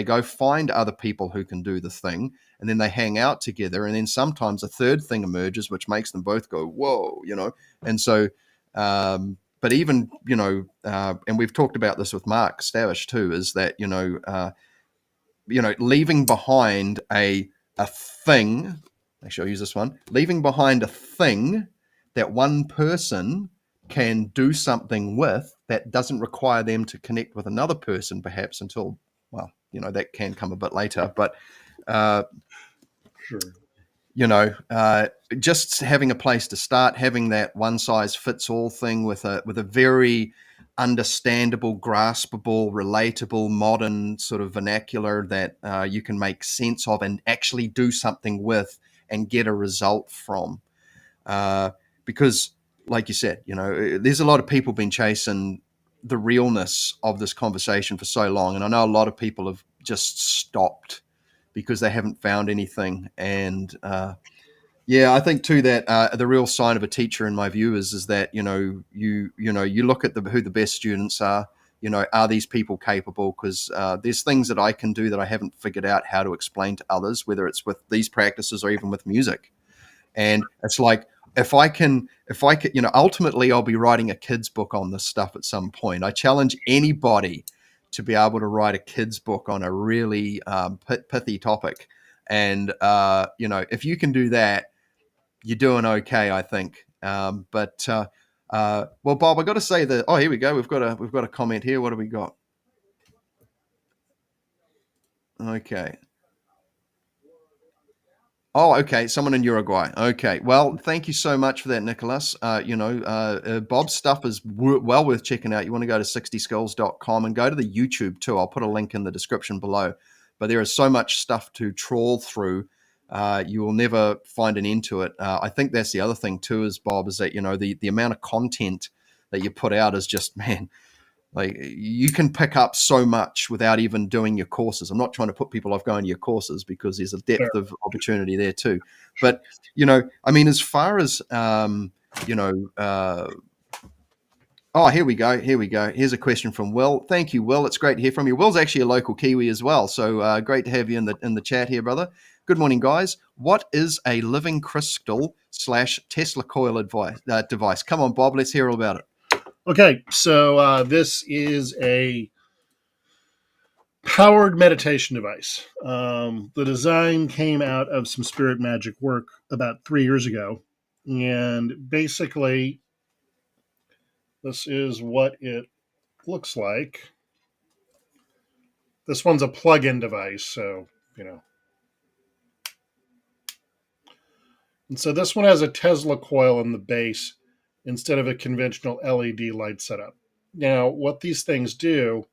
go find other people who can do the thing, and then they hang out together, and then sometimes a third thing emerges, which makes them both go, whoa, and so, but even, and we've talked about this with Mark Stavish too, is that, leaving behind a thing. Actually, I'll use this one. Leaving behind a thing that one person can do something with that doesn't require them to connect with another person, perhaps until, that can come a bit later. But,
sure.
Just having a place to start, having that one size fits all thing with a very understandable, graspable, relatable, modern sort of vernacular that you can make sense of and actually do something with and get a result from. Because, like you said, there's a lot of people been chasing the realness of this conversation for so long. And I know a lot of people have just stopped because they haven't found anything. And I think too that the real sign of a teacher, in my view, is that you look at who the best students are. Are these people capable? Because there's things that I can do that I haven't figured out how to explain to others, whether it's with these practices or even with music. And it's like, if I can, ultimately I'll be writing a kid's book on this stuff at some point. I challenge anybody to be able to write a kid's book on a really pithy topic. And, if you can do that, you're doing okay, I think. Well, Bob, I got to say that. Oh, here we go. We've got a comment here. What do we got? Okay. Oh, okay. Someone in Uruguay. Okay. Well, thank you so much for that, Nicholas. Bob's stuff is well worth checking out. You want to go to 60skills.com and go to the YouTube too. I'll put a link in the description below. But there is so much stuff to trawl through you will never find an end to it. I think that's the other thing too, is Bob, is that the amount of content that you put out is just, man, like you can pick up so much without even doing your courses. I'm not trying to put people off going to your courses, because there's a depth of opportunity there too. But I mean, as far as oh, here we go. Here's a question from Will. Thank you, Will. It's great to hear from you. Will's actually a local Kiwi as well, so great to have you in the chat here, brother. Good morning, guys. What is a living crystal / Tesla coil device? Come on, Bob. Let's hear all about it.
Okay, so this is a powered meditation device. The design came out of some spirit magic work about 3 years ago, and basically, this is what it looks like. This one's a plug-in device, so And so this one has a Tesla coil in the base instead of a conventional LED light setup. Now, what these things do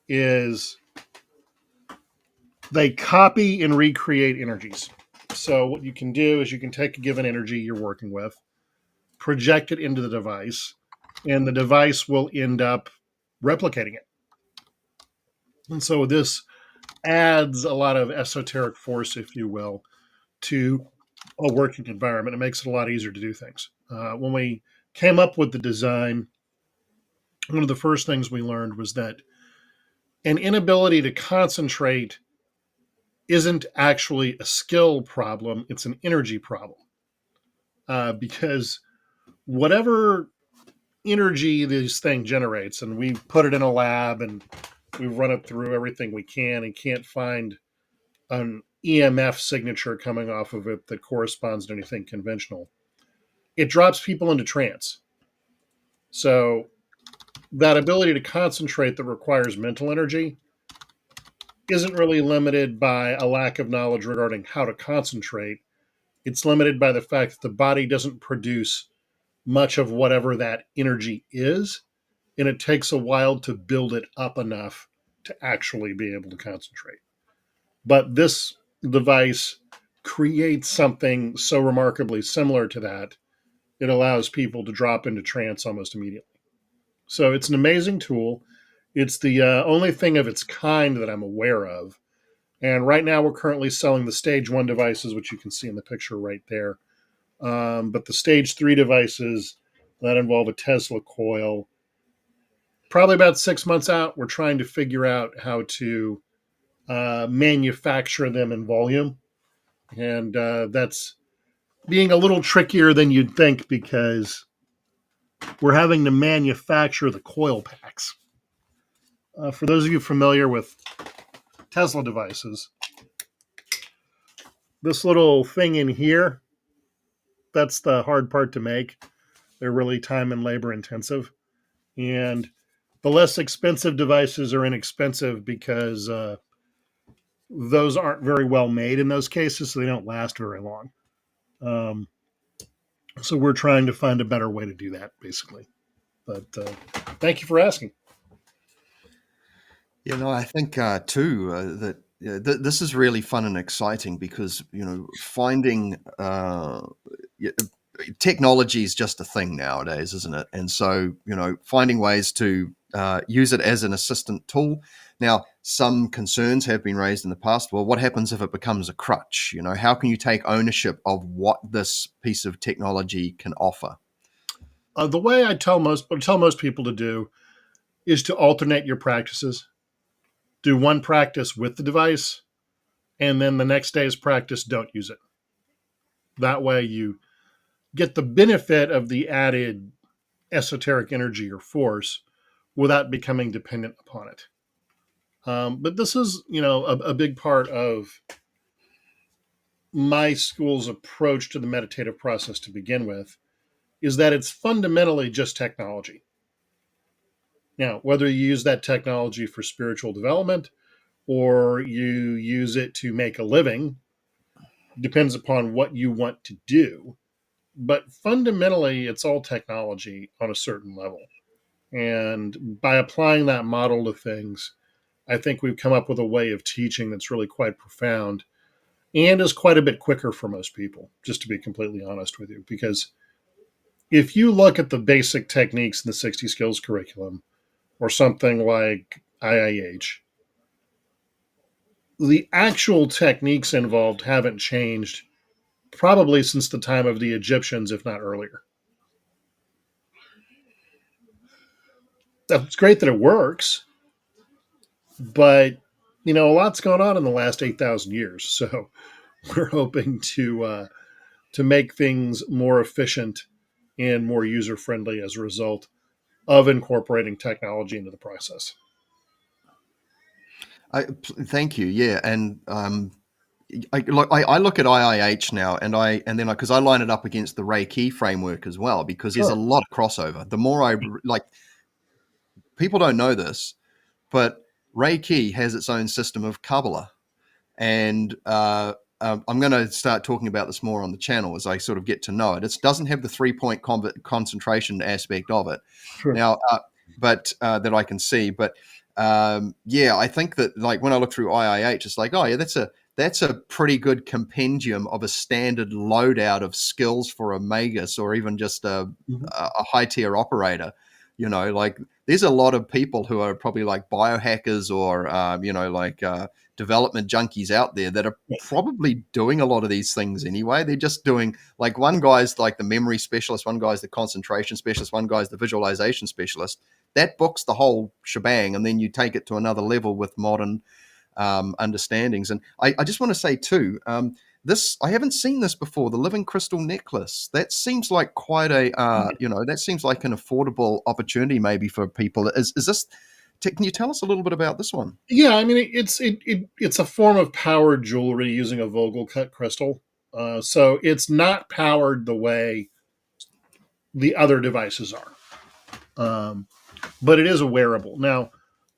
is they copy and recreate energies. So what you can do is you can take a given energy you're working with, project it into the device, and the device will end up replicating it. And so this adds a lot of esoteric force, if you will, to a working environment. It makes it a lot easier to do things. When we came up with the design, one of the first things we learned was that an inability to concentrate isn't actually a skill problem, it's an energy problem. Because whatever energy this thing generates, and we put it in a lab and we run it through everything we can and can't find an EMF signature coming off of it that corresponds to anything conventional, it drops people into trance. So that ability to concentrate that requires mental energy isn't really limited by a lack of knowledge regarding how to concentrate. It's limited by the fact that the body doesn't produce much of whatever that energy is, and it takes a while to build it up enough to actually be able to concentrate. But this device creates something so remarkably similar to that, it allows people to drop into trance almost immediately. So it's an amazing tool. It's the only thing of its kind that I'm aware of. And right now we're currently selling the stage 1 devices, which you can see in the picture right there. But the stage 3 devices that involve a Tesla coil, probably about 6 months out, we're trying to figure out how to manufacture them in volume. And that's being a little trickier than you'd think, because we're having to manufacture the coil packs. For those of you familiar with Tesla devices, this little thing in here, that's the hard part to make. They're really time and labor intensive. And the less expensive devices are inexpensive because those aren't very well made in those cases, so they don't last very long. So we're trying to find a better way to do that, basically. But thank you for asking.
I think too that this is really fun and exciting, because finding technology is just a thing nowadays, isn't it? And so finding ways to use it as an assistant tool. Now, some concerns have been raised in the past. Well, what happens if it becomes a crutch? How can you take ownership of what this piece of technology can offer?
The way I tell most people to do is to alternate your practices. Do one practice with the device, and then the next day's practice, don't use it. That way you get the benefit of the added esoteric energy or force without becoming dependent upon it. But this is, a big part of my school's approach to the meditative process to begin with, is that it's fundamentally just technology. Now, whether you use that technology for spiritual development or you use it to make a living depends upon what you want to do. But fundamentally, it's all technology on a certain level. And by applying that model to things, I think we've come up with a way of teaching that's really quite profound and is quite a bit quicker for most people, just to be completely honest with you. Because if you look at the basic techniques in the 60 skills curriculum or something like IIH, the actual techniques involved haven't changed probably since the time of the Egyptians, if not earlier. It's great that it works, but a lot's gone on in the last 8,000 years. So we're hoping to make things more efficient and more user friendly as a result of incorporating technology into the process.
Thank you. Yeah, and I look at IIH now, and then because I line it up against the Reiki framework as well, because there's a lot of crossover. The more I like, people don't know this, but Reiki has its own system of Kabbalah, and I'm going to start talking about this more on the channel as I sort of get to know it. It doesn't have the 3-point concentration aspect of it now, but that I can see. But yeah, I think that like when I look through IIH, it's like, oh yeah, that's a pretty good compendium of a standard loadout of skills for a magus or even just a high tier operator. Like there's a lot of people who are probably like biohackers or development junkies out there that are probably doing a lot of these things anyway. They're just doing, like, one guy's like the memory specialist, one guy's the concentration specialist, one guy's the visualization specialist. That books the whole shebang, and then you take it to another level with modern understandings. And I just want to say too, this, I haven't seen this before, the living crystal necklace. That seems like quite a that seems like an affordable opportunity maybe for people. Is this, can you tell us a little bit about this one?
Yeah, I mean, it's a form of powered jewelry using a Vogel cut crystal. So it's not powered the way the other devices are, but it is a wearable. Now,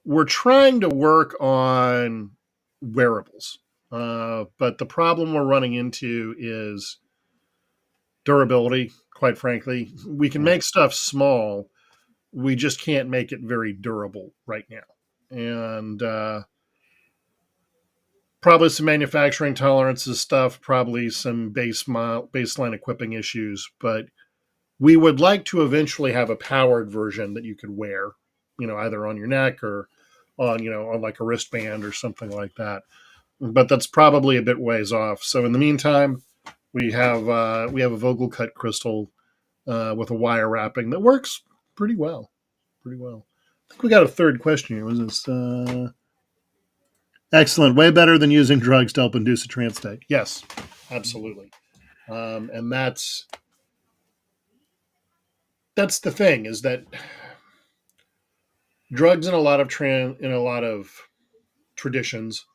we're trying to work on wearables, but the problem we're running into is durability. Quite frankly, we can make stuff small, we just can't make it very durable right now, and probably some manufacturing tolerances stuff, probably some baseline equipping issues, but we would like to eventually have a powered version that you could wear, either on your neck or on like a wristband or something like that. But that's probably a bit ways off. So in the meantime, we have a Vogel cut crystal with a wire wrapping that works pretty well. Pretty well. I think we got a third question here. Was this? Excellent. Way better than using drugs to help induce a trance state. Yes, absolutely. And that's the thing, is that drugs in a lot of traditions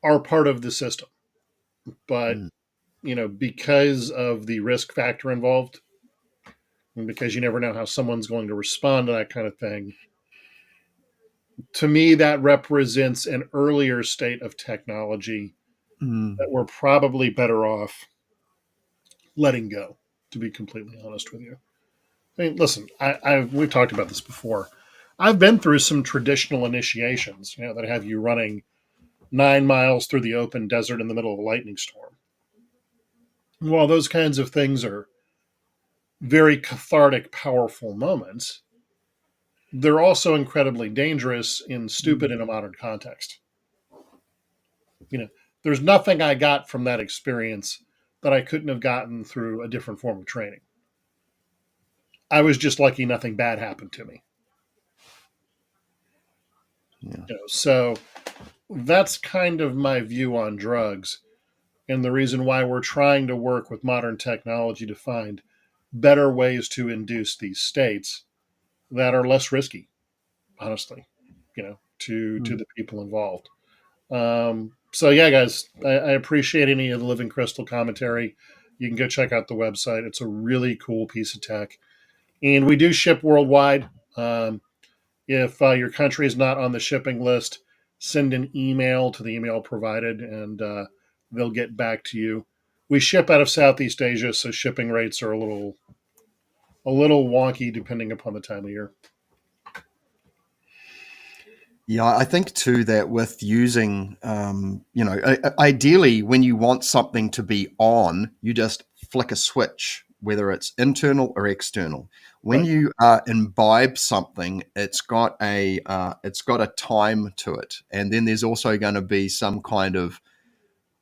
are part of the system, but because of the risk factor involved, and because you never know how someone's going to respond to that kind of thing, to me that represents an earlier state of technology that we're probably better off letting go, to be completely honest with you. I mean, listen, we've talked about this before. I've been through some traditional initiations, that have you running 9 miles through the open desert in the middle of a lightning storm. While those kinds of things are very cathartic, powerful moments, they're also incredibly dangerous and stupid in a modern context. There's nothing I got from that experience that I couldn't have gotten through a different form of training. I was just lucky nothing bad happened to me.
Yeah.
So that's kind of my view on drugs, and the reason why we're trying to work with modern technology to find better ways to induce these states that are less risky, honestly, to the people involved. So yeah, guys, I appreciate any of the Living Crystal commentary. You can go check out the website. It's a really cool piece of tech, and we do ship worldwide. If your country is not on the shipping list, send an email to the email provided, and they'll get back to you. We ship out of Southeast Asia, so shipping rates are a little wonky depending upon the time of year.
Yeah, I think too that with using, ideally when you want something to be on, you just flick a switch, whether it's internal or external. When
Right.
you imbibe something, it's got a time to it, and then there's also going to be some kind of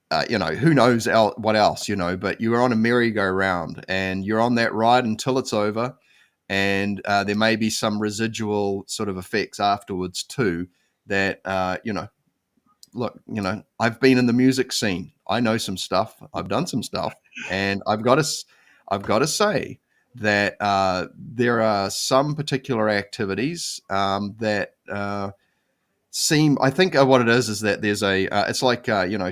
who knows what else, but you're on a merry-go-round and you're on that ride until it's over. And there may be some residual sort of effects afterwards too that, look, I've been in the music scene. I know some stuff. I've done some stuff. And I've got to say that there are some particular activities that seem, I think what it is that there's it's like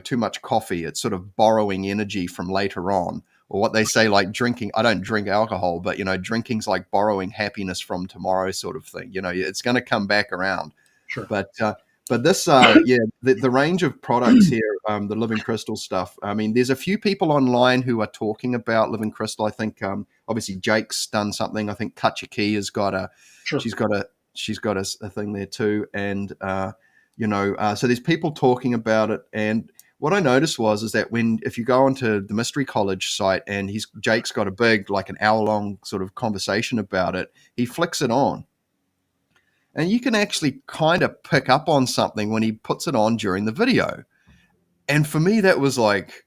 too much coffee. It's sort of borrowing energy from later on, or what they say, like drinking. I don't drink alcohol, but drinking's like borrowing happiness from tomorrow, sort of thing. It's going to come back around.
Sure.
But this the range of products here, the living crystal stuff. I mean, there's a few people online who are talking about living crystal. I think obviously Jake's done something. I think Cut Your Key has got
Sure.
she's got a thing there too. And so there's people talking about it. And what I noticed is that if you go onto the Mystery College site and Jake's got a big, like an hour-long sort of conversation about it, he flicks it on. And you can actually kind of pick up on something when he puts it on during the video. And for me, that was like,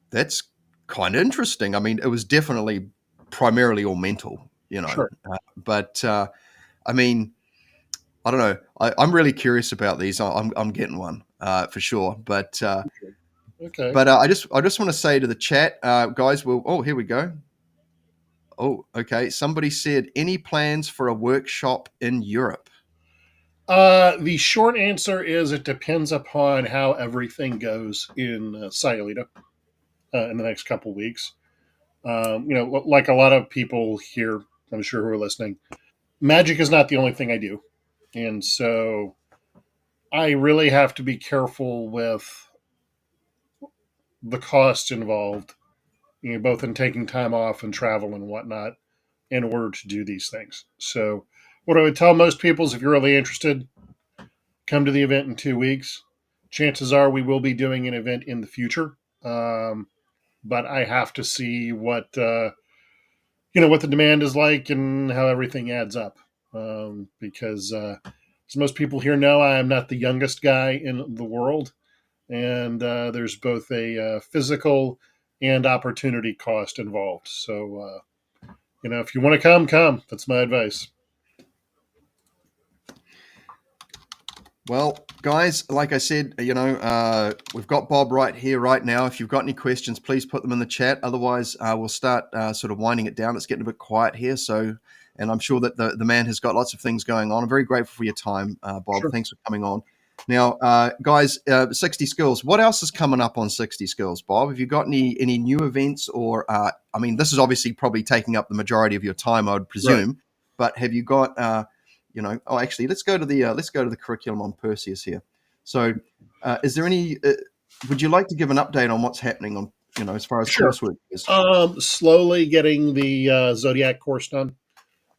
that's kind of interesting. I mean, it was definitely primarily all mental,
Sure.
but I mean, I don't know. I'm really curious about these. I'm getting one for sure. But
Okay.
I just want to say to the chat, guys. Here we go. Oh, okay. Somebody said, any plans for a workshop in Europe?
The short answer is it depends upon how everything goes in Sayulita in the next couple weeks. Like a lot of people here, I'm sure who are listening, magic is not the only thing I do. And so I really have to be careful with the cost involved, both in taking time off and travel and whatnot in order to do these things. So what I would tell most people is if you're really interested, come to the event in 2 weeks. Chances are we will be doing an event in the future. But I have to see what what the demand is like and how everything adds up. Because as most people here know, I am not the youngest guy in the world, and there's both a physical and opportunity cost involved. So if you want to come. That's my advice.
Well, guys, like I said, we've got Bob right here, right now. If you've got any questions, please put them in the chat. Otherwise, we'll start sort of winding it down. It's getting a bit quiet here. And I'm sure that the man has got lots of things going on. I'm very grateful for your time, Bob.
Sure.
Thanks for coming on. Now, guys, 60Skills. What else is coming up on 60Skills, Bob? Have you got any new events? Or, this is obviously probably taking up the majority of your time, I would presume. Right. But have you got... actually, let's go to the curriculum on Perseus here. So, is there any? Would you like to give an update on what's happening on as far as
Sure.
coursework is?
Slowly getting the Zodiac course done,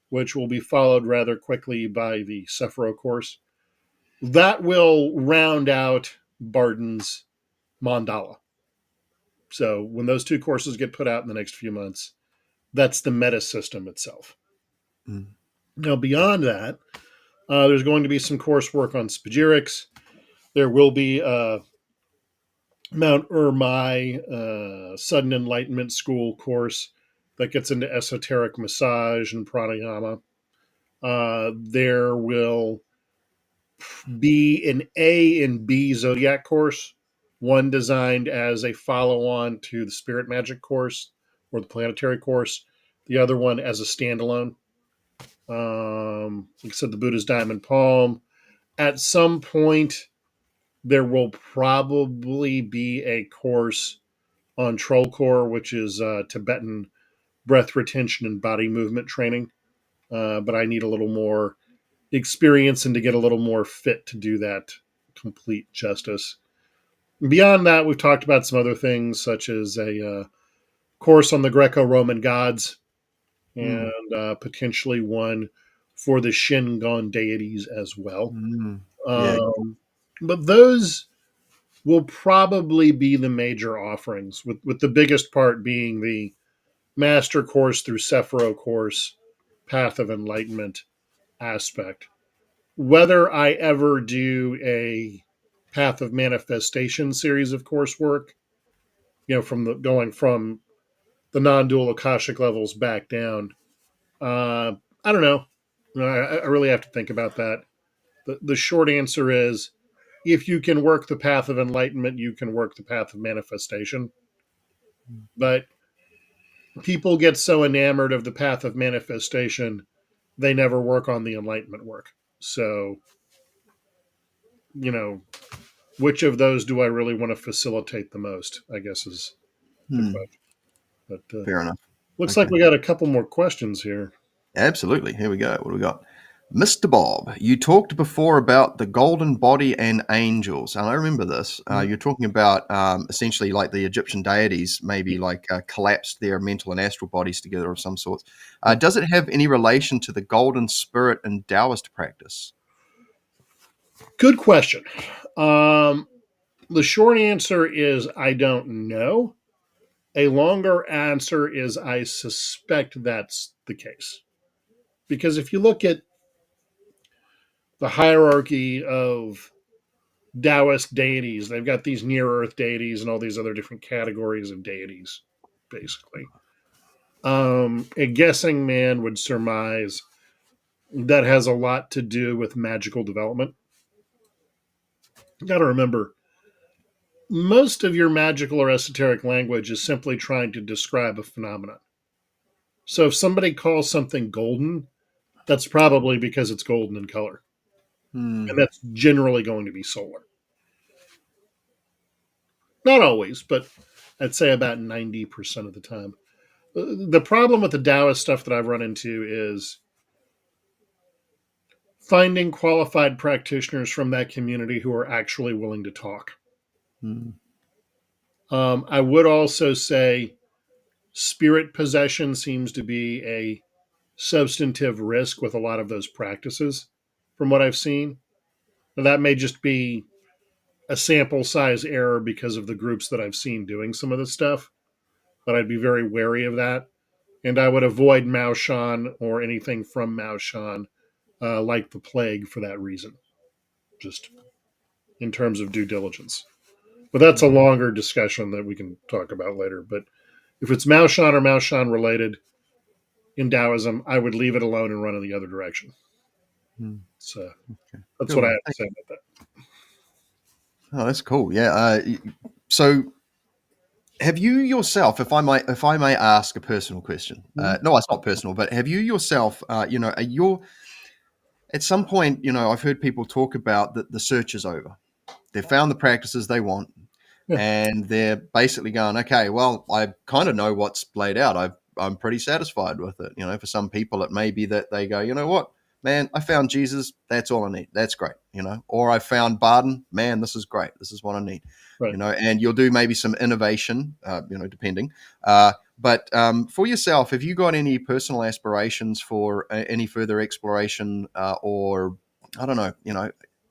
which will be followed rather quickly by the Sephiro course. That will round out Bardon's Mandala. So when those two courses get put out in the next few months, that's the meta system itself. Mm. Now, beyond that, there's going to be some coursework on spagyrics. There will be Mount Urmai Sudden Enlightenment School course that gets into esoteric massage and pranayama. There will be an A and B Zodiac course, one designed as a follow-on to the Spirit Magic course or the Planetary course, the other one as a standalone. Like I said, the Buddha's Diamond Palm. At some point, there will probably be a course on Trollcore, which is Tibetan breath retention and body movement training. But I need a little more experience and to get a little more fit to do that complete justice. Beyond that, we've talked about some other things, such as a course on the Greco-Roman gods and potentially one for the Shingon deities as well.
Yeah.
But those will probably be the major offerings, with the biggest part being the master course through Sephiroth course, Path of Enlightenment aspect. Whether I ever do a Path of Manifestation series of coursework, going from the non-dual Akashic levels back down, I don't know. I really have to think about that. The short answer is, if you can work the path of enlightenment, you can work the path of manifestation. But people get so enamored of the path of manifestation, they never work on the enlightenment work. So, you know, which of those do I really want to facilitate the most, I guess, is the
Hmm.
question. But
Fair enough.
looks like
Okay.
we got a couple more questions here.
Absolutely. Here we go. What do we got? Mr. Bob, you talked before about the golden body and angels, and I remember this. You're talking about essentially like the Egyptian deities, maybe like collapsed their mental and astral bodies together of some sort. Does it have any relation to the golden spirit and Taoist practice?
Good question. Um, the short answer is I don't know. A longer answer is I suspect that's the case. Because if you look at the hierarchy of Taoist deities, they've got these near earth deities and all these other different categories of deities, basically. A guessing man would surmise that has a lot to do with magical development. You got to remember, most of your magical or esoteric language is simply trying to describe a phenomenon. So if somebody calls something golden, that's probably because it's golden in color. And
Hmm.
that's generally going to be solar. Not always, but I'd say about 90% of the time. The problem with the Taoist stuff that I've run into is finding qualified practitioners from that community who are actually willing to talk.
Hmm.
I would also say spirit possession seems to be a substantive risk with a lot of those practices, from what I've seen. Now, that may just be a sample size error because of the groups that I've seen doing some of this stuff, but I'd be very wary of that. And I would avoid Mao Shan or anything from Mao Shan like the plague for that reason, just in terms of due diligence. But that's a longer discussion that we can talk about later. But if it's Mao Shan or Mao Shan related in Taoism, I would leave it alone and run in the other direction.
Hmm.
So
Okay.
that's what I
Cool.
have to say about that.
Oh, that's cool. Yeah. So, have you yourself, if I may ask a personal question?
Mhm.
No, it's not personal, but have you yourself, are you at some point, I've heard people talk about that the search is over. They've found the practices they want,
Yeah,
and they're basically going, okay, well, I kind of know what's laid out. I'm pretty satisfied with it. For some people, it may be that they go, you know what, man, I found Jesus. That's all I need. That's great. Or I found Bardon. Man, this is great. This is what I need.
right.
And you'll do maybe some innovation, depending. But for yourself, have you got any personal aspirations for any further exploration, or I don't know,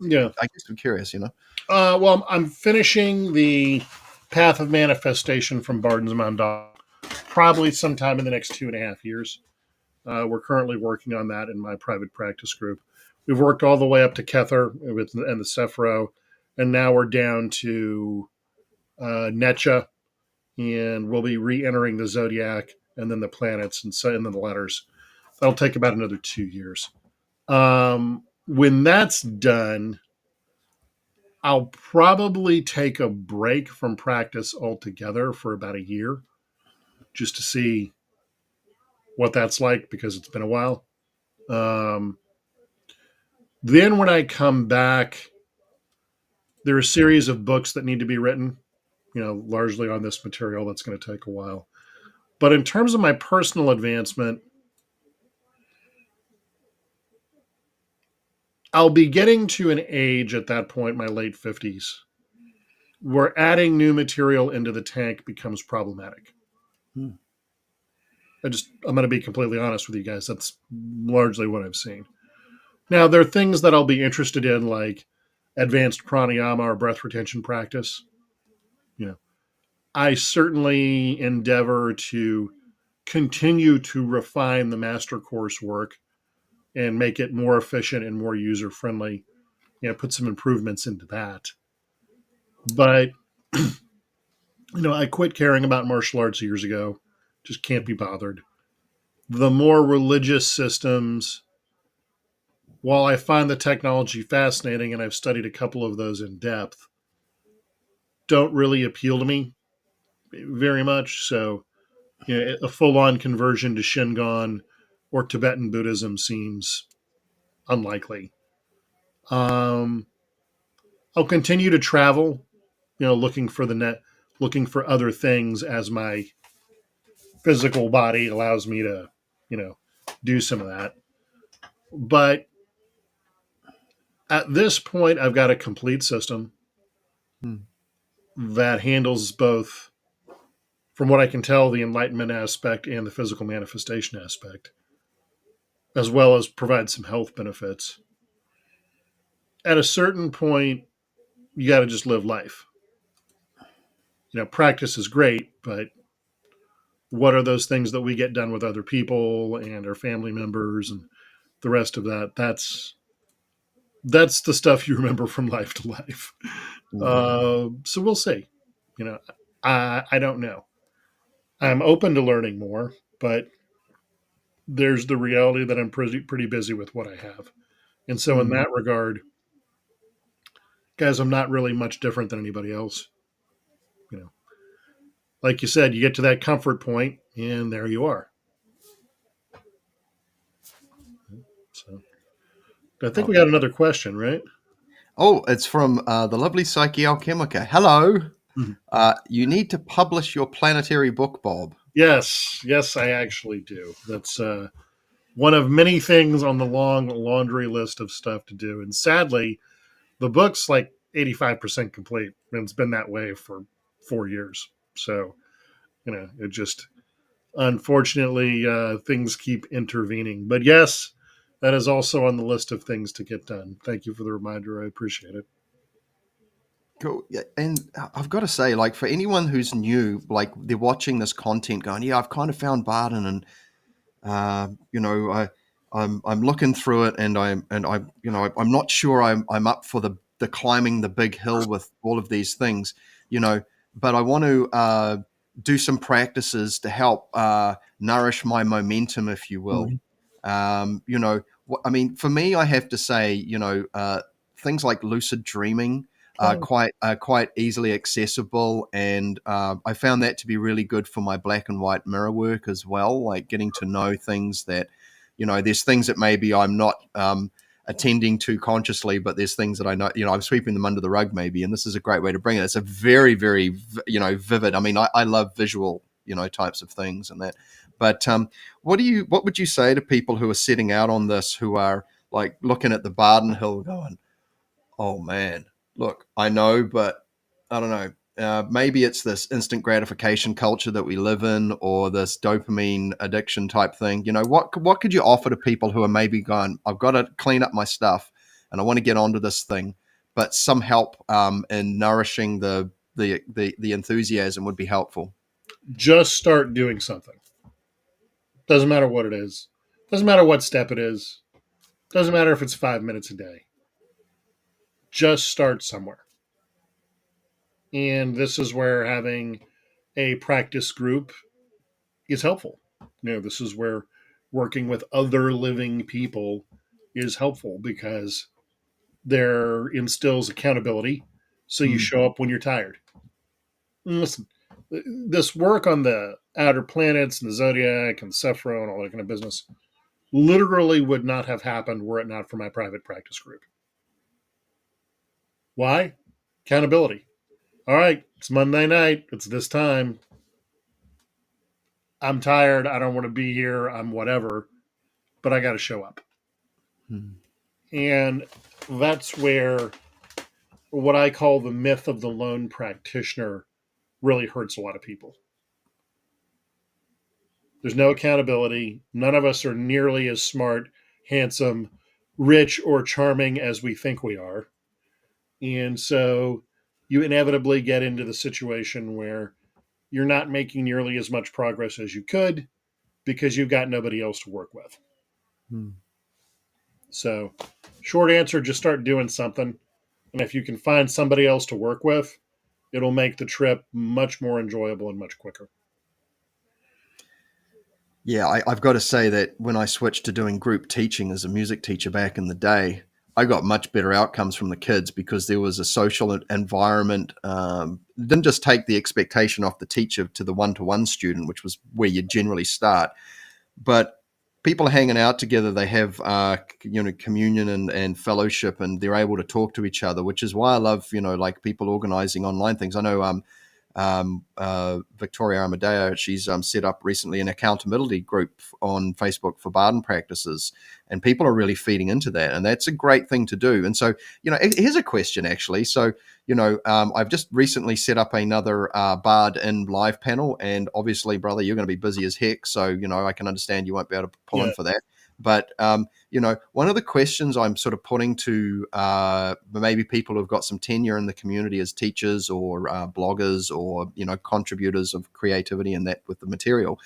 Yeah.
I guess I'm curious,
Well, I'm finishing the Path of Manifestation from Bardon's Mandala probably sometime in the next 2.5 years. We're currently working on that in my private practice group. We've worked all the way up to Kether and the Sephiroth, and now we're down to Netcha, and we'll be re-entering the zodiac and then the planets and then the letters. That'll take about another 2 years. When that's done, I'll probably take a break from practice altogether for about a year just to see what that's like because it's been a while. Um, then when I come back, there are a series of books that need to be written, largely on this material. That's going to take a while. But in terms of my personal advancement, I'll be getting to an age at that point, my late 50s, where adding new material into the tank becomes problematic.
Hmm.
I'm going to be completely honest with you guys. That's largely what I've seen. Now, there are things that I'll be interested in, like advanced pranayama or breath retention practice. I certainly endeavor to continue to refine the master course work and make it more efficient and more user friendly. Put some improvements into that. But I quit caring about martial arts years ago. Just can't be bothered. The more religious systems, while I find the technology fascinating and I've studied a couple of those in depth, don't really appeal to me very much. So, a full-on conversion to Shingon or Tibetan Buddhism seems unlikely. I'll continue to travel, looking for other things as my physical body allows me to, do some of that. But at this point, I've got a complete system that handles both, from what I can tell, the enlightenment aspect and the physical manifestation aspect, as well as provide some health benefits. At a certain point, you got to just live life. Practice is great, but what are those things that we get done with other people and our family members and the rest of that? That's the stuff you remember from life to life. So we'll see. I don't know. I'm open to learning more, but there's the reality that I'm pretty busy with what I have. And so in that regard, guys, I'm not really much different than anybody else. Like you said, you get to that comfort point and there you are. So I think we got another question, right?
Oh, it's from the lovely Psyche Alchemica. Hello.
Mm-hmm.
You need to publish your planetary book, Bob.
Yes, I actually do. That's one of many things on the long laundry list of stuff to do. And sadly, the book's like 85% complete, and it's been that way for 4 years. So, it just, unfortunately, things keep intervening. But yes, that is also on the list of things to get done. Thank you for the reminder. I appreciate it.
Cool. Yeah, and I've got to say, like, for anyone who's new, like they're watching this content going, yeah, I've kind of found Bardon and I'm looking through it and I'm not sure I'm up for the climbing the big hill with all of these things, but I want to do some practices to help nourish my momentum, if you will. I mean, for me, I have to say, things like lucid dreaming are quite easily accessible, and I found that to be really good for my black and white mirror work as well, like getting to know things that, there's things that maybe I'm not attending to consciously, but there's things that I know, I'm sweeping them under the rug maybe, and this is a great way to bring it. It's a very, very, vivid. I mean, I love visual, types of things and that. But what would you say to people who are setting out on this, who are like looking at the Bardon Hill going, oh man, look, I know, but I don't know. Maybe it's this instant gratification culture that we live in, or this dopamine addiction type thing. What could you offer to people who are maybe going, I've got to clean up my stuff and I want to get onto this thing, but some help in nourishing the enthusiasm would be helpful.
Just start doing something. Doesn't matter what it is. Doesn't matter what step it is. Doesn't matter if it's 5 minutes a day. Just start somewhere. And this is where having a practice group is helpful. This is where working with other living people is helpful, because there instills accountability. So you show up when you're tired. And listen, this work on the outer planets and the zodiac and Sephro and all that kind of business literally would not have happened were it not for my private practice group. Why? Accountability. All right, it's Monday night. It's this time. I'm tired. I don't want to be here. I'm whatever, but I got to show up. And that's where what I call the myth of the lone practitioner really hurts a lot of people. There's no accountability. None of us are nearly as smart, handsome, rich, or charming as we think we are. And so you inevitably get into the situation where you're not making nearly as much progress as you could because you've got nobody else to work with.
Hmm.
So, short answer, just start doing something. And if you can find somebody else to work with, it'll make the trip much more enjoyable and much quicker.
Yeah, I've got to say that when I switched to doing group teaching as a music teacher back in the day, I got much better outcomes from the kids because there was a social environment. Didn't just take the expectation off the teacher to the one-to-one student, which was where you generally start, but people hanging out together, they have communion and fellowship, and they're able to talk to each other, which is why I love like people organizing online things. I know Victoria Armadeo, she's set up recently an accountability group on Facebook for Bardon practices, and people are really feeding into that, and that's a great thing to do. And so, here's a question actually. So, I've just recently set up another Bard in live panel, and obviously, brother, you're going to be busy as heck, so I can understand you won't be able to pull in for that. But one of the questions I'm sort of putting to maybe people who've got some tenure in the community as teachers or bloggers or contributors of creativity and that with the material,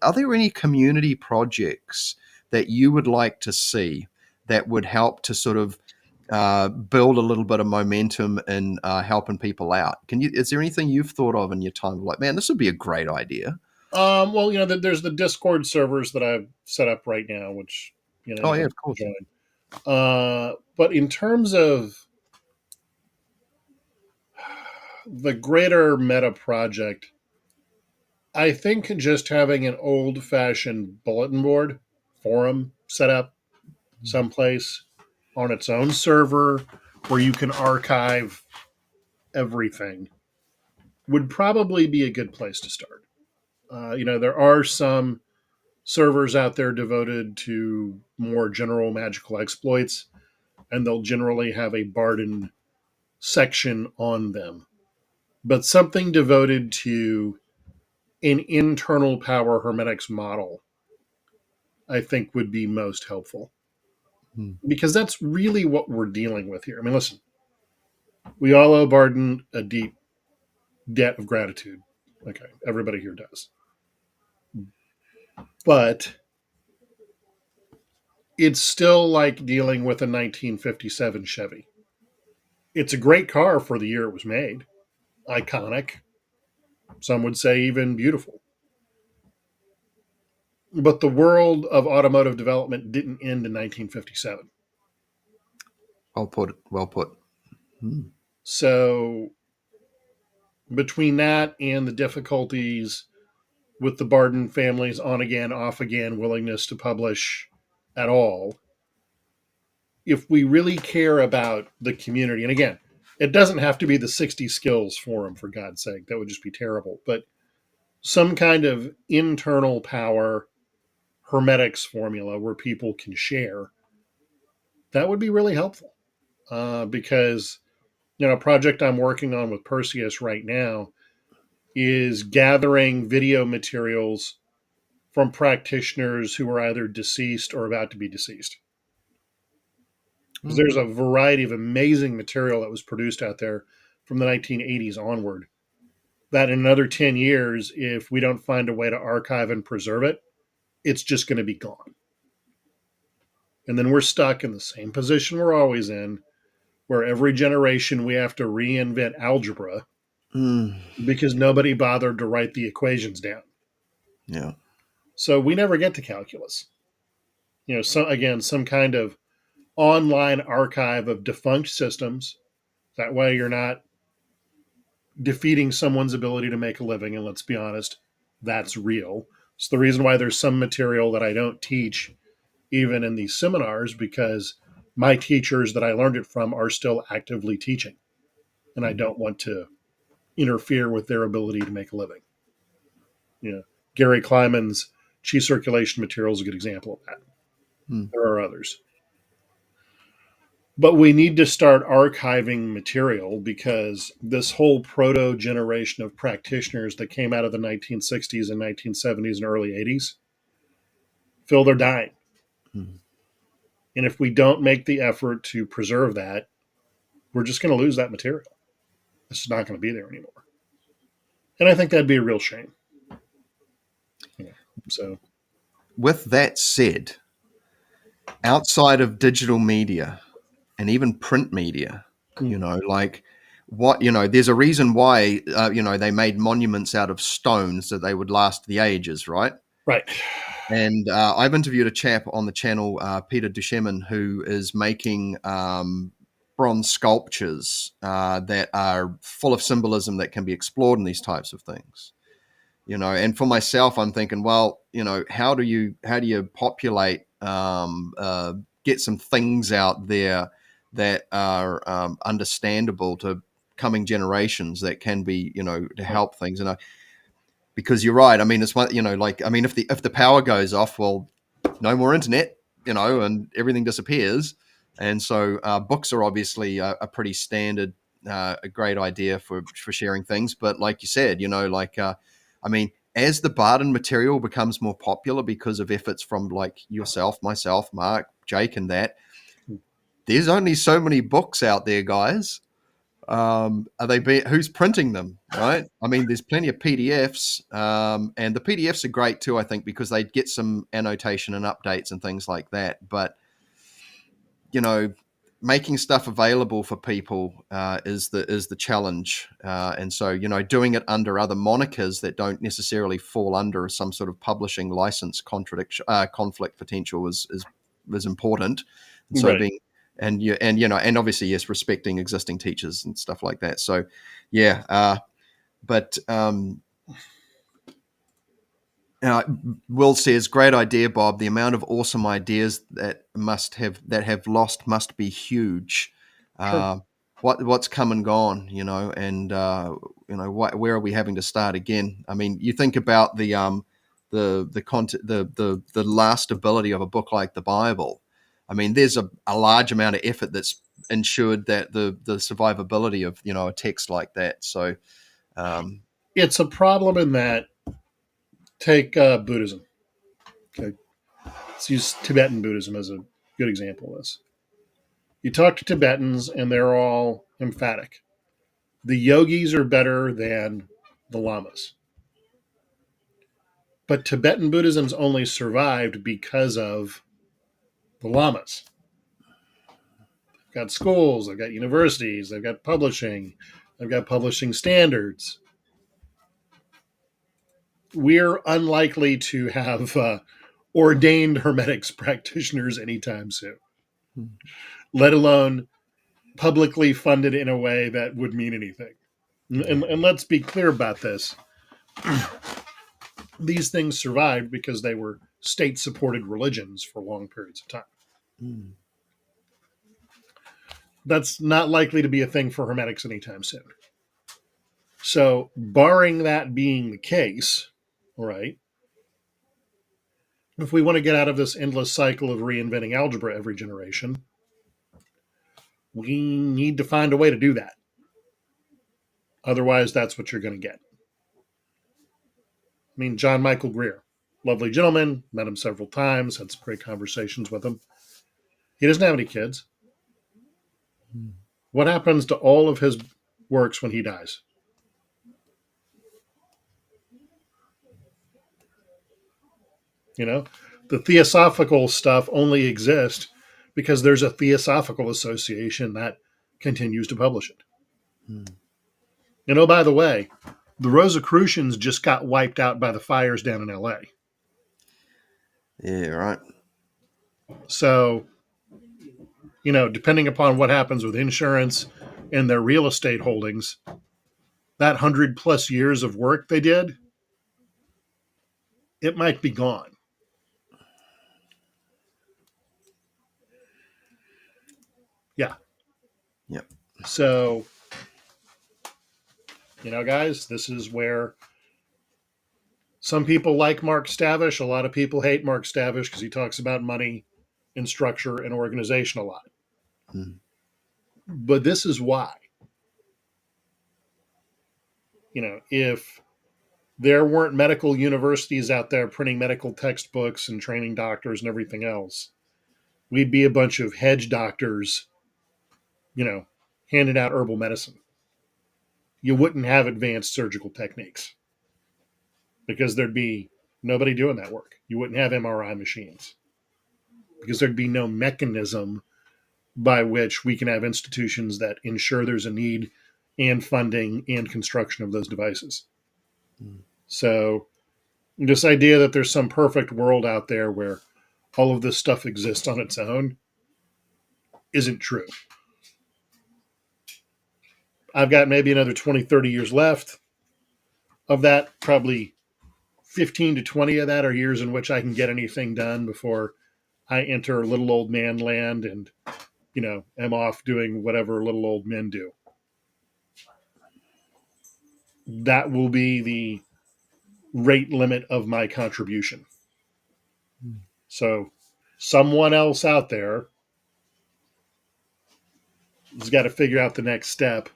are there any community projects that you would like to see that would help to sort of build a little bit of momentum in helping people out? Is there anything you've thought of in your time like, man, this would be a great idea?
Well, there's the Discord servers that I've set up right now, which
Oh yeah,
anybody
of course.
can join. But in terms of the greater meta project, I think just having an old-fashioned bulletin board forum set up someplace on its own server where you can archive everything would probably be a good place to start. There are some servers out there devoted to more general magical exploits, and they'll generally have a Bardon section on them. But something devoted to an internal power hermetics model, I think, would be most helpful.
Hmm.
Because that's really what we're dealing with here. I mean, listen, we all owe Bardon a deep debt of gratitude. Okay, everybody here does. But it's still like dealing with a 1957 Chevy. It's a great car for the year it was made. Iconic. Some would say even beautiful. But the world of automotive development didn't end in 1957.
Well put. Well put. Hmm.
So between that and the difficulties with the Bardon family's on again, off again willingness to publish at all, if we really care about the community, and again, it doesn't have to be the SixtySkills forum, for God's sake, that would just be terrible, but some kind of internal power hermetics formula where people can share, that would be really helpful. Because, a project I'm working on with Perseus right now is gathering video materials from practitioners who are either deceased or about to be deceased. Because there's a variety of amazing material that was produced out there from the 1980s onward that in another 10 years, if we don't find a way to archive and preserve it, it's just going to be gone. And then we're stuck in the same position we're always in, where every generation we have to reinvent algebra
Mm.
because nobody bothered to write the equations down.
Yeah.
So we never get to calculus. Some kind of online archive of defunct systems. That way you're not defeating someone's ability to make a living. And let's be honest, that's real. It's the reason why there's some material that I don't teach even in these seminars, because my teachers that I learned it from are still actively teaching. And I don't want to interfere with their ability to make a living. Gary Kleiman's chi circulation material is a good example of that.
Mm.
There are others. But we need to start archiving material because this whole proto generation of practitioners that came out of the 1960s and 1970s and early 80s, Phil, they're dying.
Mm.
And if we don't make the effort to preserve that, we're just going to lose that material. It's not going to be there anymore. And I think that'd be a real shame. So,
with that said, outside of digital media and even print media, like there's a reason why, they made monuments out of stones that they would last the ages, right?
right.
And I've interviewed a chap on the channel, Peter Duchemin, who is making bronze sculptures that are full of symbolism that can be explored in these types of things. And for myself, I'm thinking, well, how do you populate, get some things out there that are understandable to coming generations that can be, to help things. And because you're right. I mean, it's one, if the power goes off, well, no more internet, and everything disappears. And so books are obviously a pretty standard, a great idea for sharing things. But like you said, as the Bardon material becomes more popular because of efforts from like yourself, myself, Mark, Jake, and that, there's only so many books out there, guys. Who's printing them, right? I mean, there's plenty of PDFs, and the PDFs are great too, I think, because they get some annotation and updates and things like that. But making stuff available for people is the challenge, and so doing it under other monikers that don't necessarily fall under some sort of publishing license conflict potential is important. And so
Right.
and obviously, yes, respecting existing teachers and stuff like that. So but Will says, great idea, Bob. The amount of awesome ideas that have lost must be huge.
Sure.
What's come and gone, and where are we having to start again? I mean, you think about the lastability of a book like the Bible. I mean, there's a large amount of effort that's ensured that the survivability of a text like that. So
It's a problem in that. Take Buddhism. Okay, let's use Tibetan Buddhism as a good example of this. You talk to Tibetans, and they're all emphatic. The yogis are better than the lamas. But Tibetan Buddhism's only survived because of the lamas. They've got schools, they've got universities, they've got publishing, they've got publishing standards. We're unlikely to have ordained hermetics practitioners anytime soon, let alone publicly funded in a way that would mean anything. And let's be clear about this. These things survived because they were state-supported religions for long periods of time. That's not likely to be a thing for hermetics anytime soon. So, barring that being the case, right, if we want to get out of this endless cycle of reinventing algebra every generation, we need to find a way to do that. Otherwise, that's what you're going to get. I mean, John Michael Greer, lovely gentleman, met him several times, had some great conversations with him. He doesn't have any kids. What happens to all of his works when he dies? The theosophical stuff only exists because there's a theosophical association that continues to publish it. By the way, the Rosicrucians just got wiped out by the fires down in LA.
Yeah, right.
So, depending upon what happens with insurance and their real estate holdings, that 100+ years of work they did, it might be gone. Yeah.
Yep.
So, guys, this is where some people like Mark Stavish. A lot of people hate Mark Stavish because he talks about money and structure and organization a lot. But this is why. If there weren't medical universities out there printing medical textbooks and training doctors and everything else, we'd be a bunch of hedge doctors, handed out herbal medicine. You wouldn't have advanced surgical techniques because there'd be nobody doing that work. You wouldn't have MRI machines because there'd be no mechanism by which we can have institutions that ensure there's a need and funding and construction of those devices. So this idea that there's some perfect world out there where all of this stuff exists on its own isn't true. I've got maybe another 20, 30 years left. Of that, probably 15 to 20 of that are years in which I can get anything done before I enter little old man land and, am off doing whatever little old men do. That will be the rate limit of my contribution. So someone else out there has got to figure out the next step,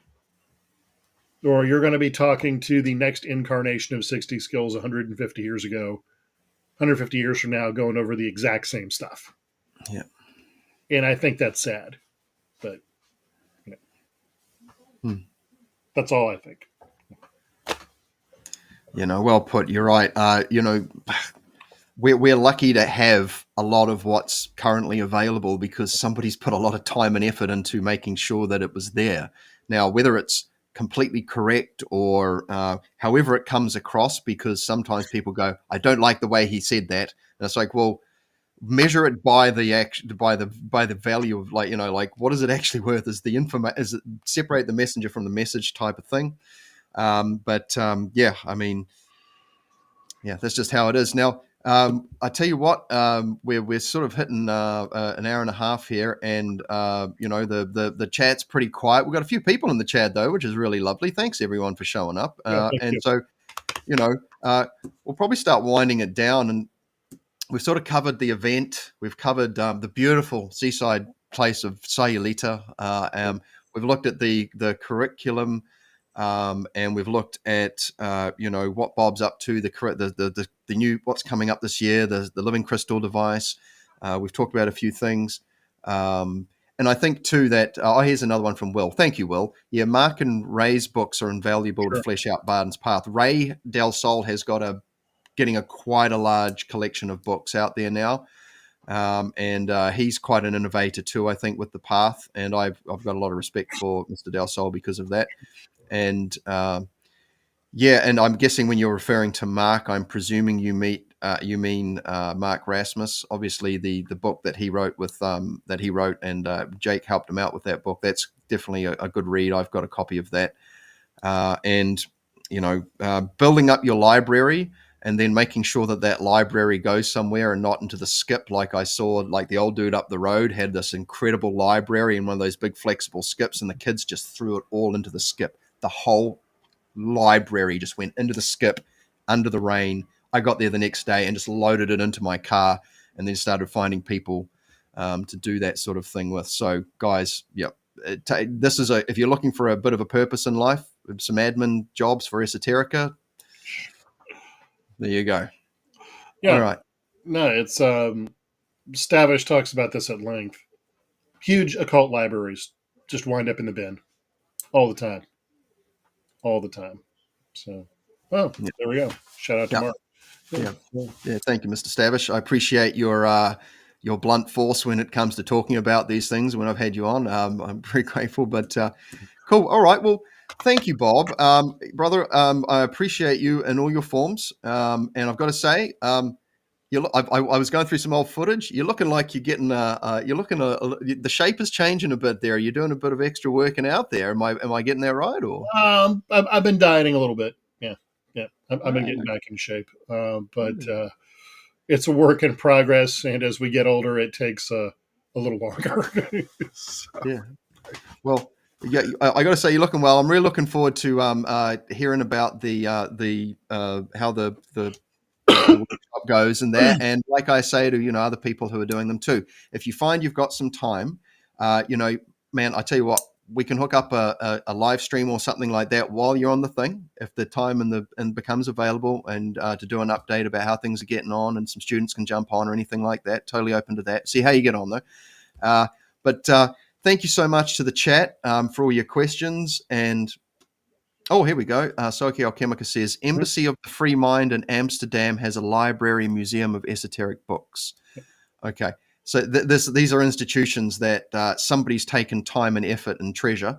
or you're going to be talking to the next incarnation of 60 Skills 150 years ago, 150 years from now, going over the exact same stuff.
Yeah.
And I think that's sad, but that's all I think.
Well put. You're right. We're lucky to have a lot of what's currently available because somebody's put a lot of time and effort into making sure that it was there. Now, whether it's completely correct or however it comes across, because sometimes people go, I don't like the way he said that. And it's like, well, measure it by the value of what is it actually worth? Is the information, is it separate the messenger from the message type of thing? That's just how it is. Now, I tell you what, we're sort of hitting an hour and a half here, and the chat's pretty quiet. We've got a few people in the chat though, which is really lovely. Thanks everyone for showing up. So, we'll probably start winding it down, and we've sort of covered the event. We've covered the beautiful seaside place of Sayulita. We've looked at the curriculum. And we've looked at what Bob's up to, the new what's coming up this year, the living crystal device. We've talked about a few things, and I think too that here's another one from Will. Thank you, Will. Yeah, Mark and Ray's books are invaluable to flesh out Bardon's path. Ray Del Sol has got getting quite a large collection of books out there now. And he's quite an innovator too, I think, with the path. And I've got a lot of respect for Mr. Del Sol because of that. And and I'm guessing when you're referring to Mark, I'm presuming you mean Mark Rasmus. Obviously, the book that he wrote and Jake helped him out with that book. That's definitely a good read. I've got a copy of that. Building up your library and then making sure that library goes somewhere and not into the skip. Like I saw, like the old dude up the road had this incredible library in one of those big flexible skips, and the kids just threw it all into the skip. The whole library just went into the skip under the rain. I got there the next day and just loaded it into my car and then started finding people to do that sort of thing with. So guys, this is if you're looking for a bit of a purpose in life, some admin jobs for Esoterica, there you go.
Yeah.
All right.
No, it's Stavish talks about this at length. Huge occult libraries just wind up in the bin all the time. So, there we go. Shout out to Mark.
Yeah. Thank you, Mr. Stavish. I appreciate your blunt force when it comes to talking about these things. When I've had you on, I'm very grateful. But cool. All right. Well, thank you, Bob, brother. I appreciate you in all your forms. And I've got to say, I was going through some old footage. You're looking like you're getting. The shape is changing a bit there. You're doing a bit of extra working out there. Am I getting that right? Or
I've been dieting a little bit. Yeah. I've been getting back in shape. But it's a work in progress, and as we get older, it takes a little longer.
Yeah. Well. Yeah, I got to say you're looking well. I'm really looking forward to hearing about how the workshop goes and that. And like I say to other people who are doing them too, if you find you've got some time, man, I tell you what, we can hook up a live stream or something like that while you're on the thing, if the time and becomes available, and to do an update about how things are getting on, and some students can jump on or anything like that. Totally open to that. See how you get on though. But thank you so much to the chat for all your questions. And oh, here we go. Soki Alchemica says, Embassy of the Free Mind in Amsterdam has a library museum of esoteric books. Okay. So these are institutions that somebody's taken time and effort and treasure,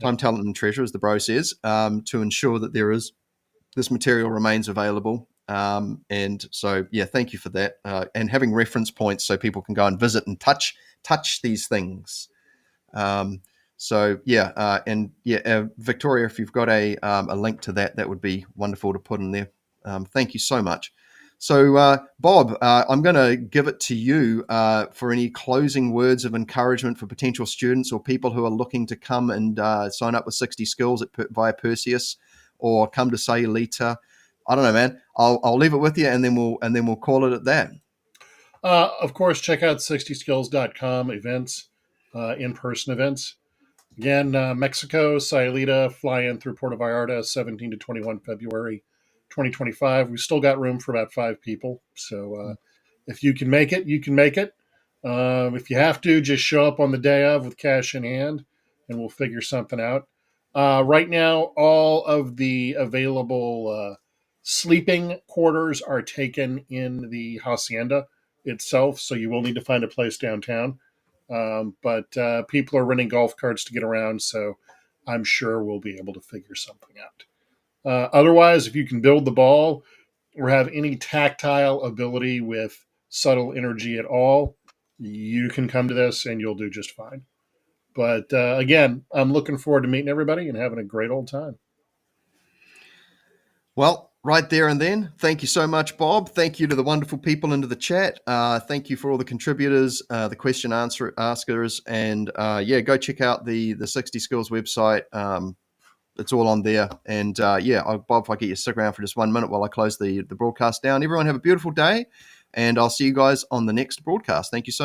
time, talent, and treasure, as the bro says, to ensure that this material remains available. And so, yeah, thank you for that. And having reference points so people can go and visit and touch these things. Victoria, if you've got a link to that, that would be wonderful to put in there. Thank you so much. So, Bob, I'm going to give it to you for any closing words of encouragement for potential students or people who are looking to come and sign up with 60 Skills via Perseus, or come to Sayulita. I don't know, man. I'll leave it with you, and then we'll call it at that.
Of course, check out 60skills.com events, in-person events. Again, Mexico, Sayulita, fly in through Puerto Vallarta, 17 to 21 February 2025. We've still got room for about 5 people. So if you can make it, you can make it. If you have to, just show up on the day of with cash in hand, and we'll figure something out. Right now, all of the available sleeping quarters are taken in the hacienda itself, so you will need to find a place downtown. But people are renting golf carts to get around, so I'm sure we'll be able to figure something out. Otherwise, if you can build the ball or have any tactile ability with subtle energy at all, you can come to this and you'll do just fine. But again, I'm looking forward to meeting everybody and having a great old time.
Well, right there and then, thank you so much, Bob. Thank you to the wonderful people into the chat. Thank you for all the contributors, the question askers, and go check out the 60 Skills website. It's all on there. And Bob, if I get you to stick around for just 1 minute while I close the broadcast down. Everyone have a beautiful day, and I'll see you guys on the next broadcast. Thank you so much.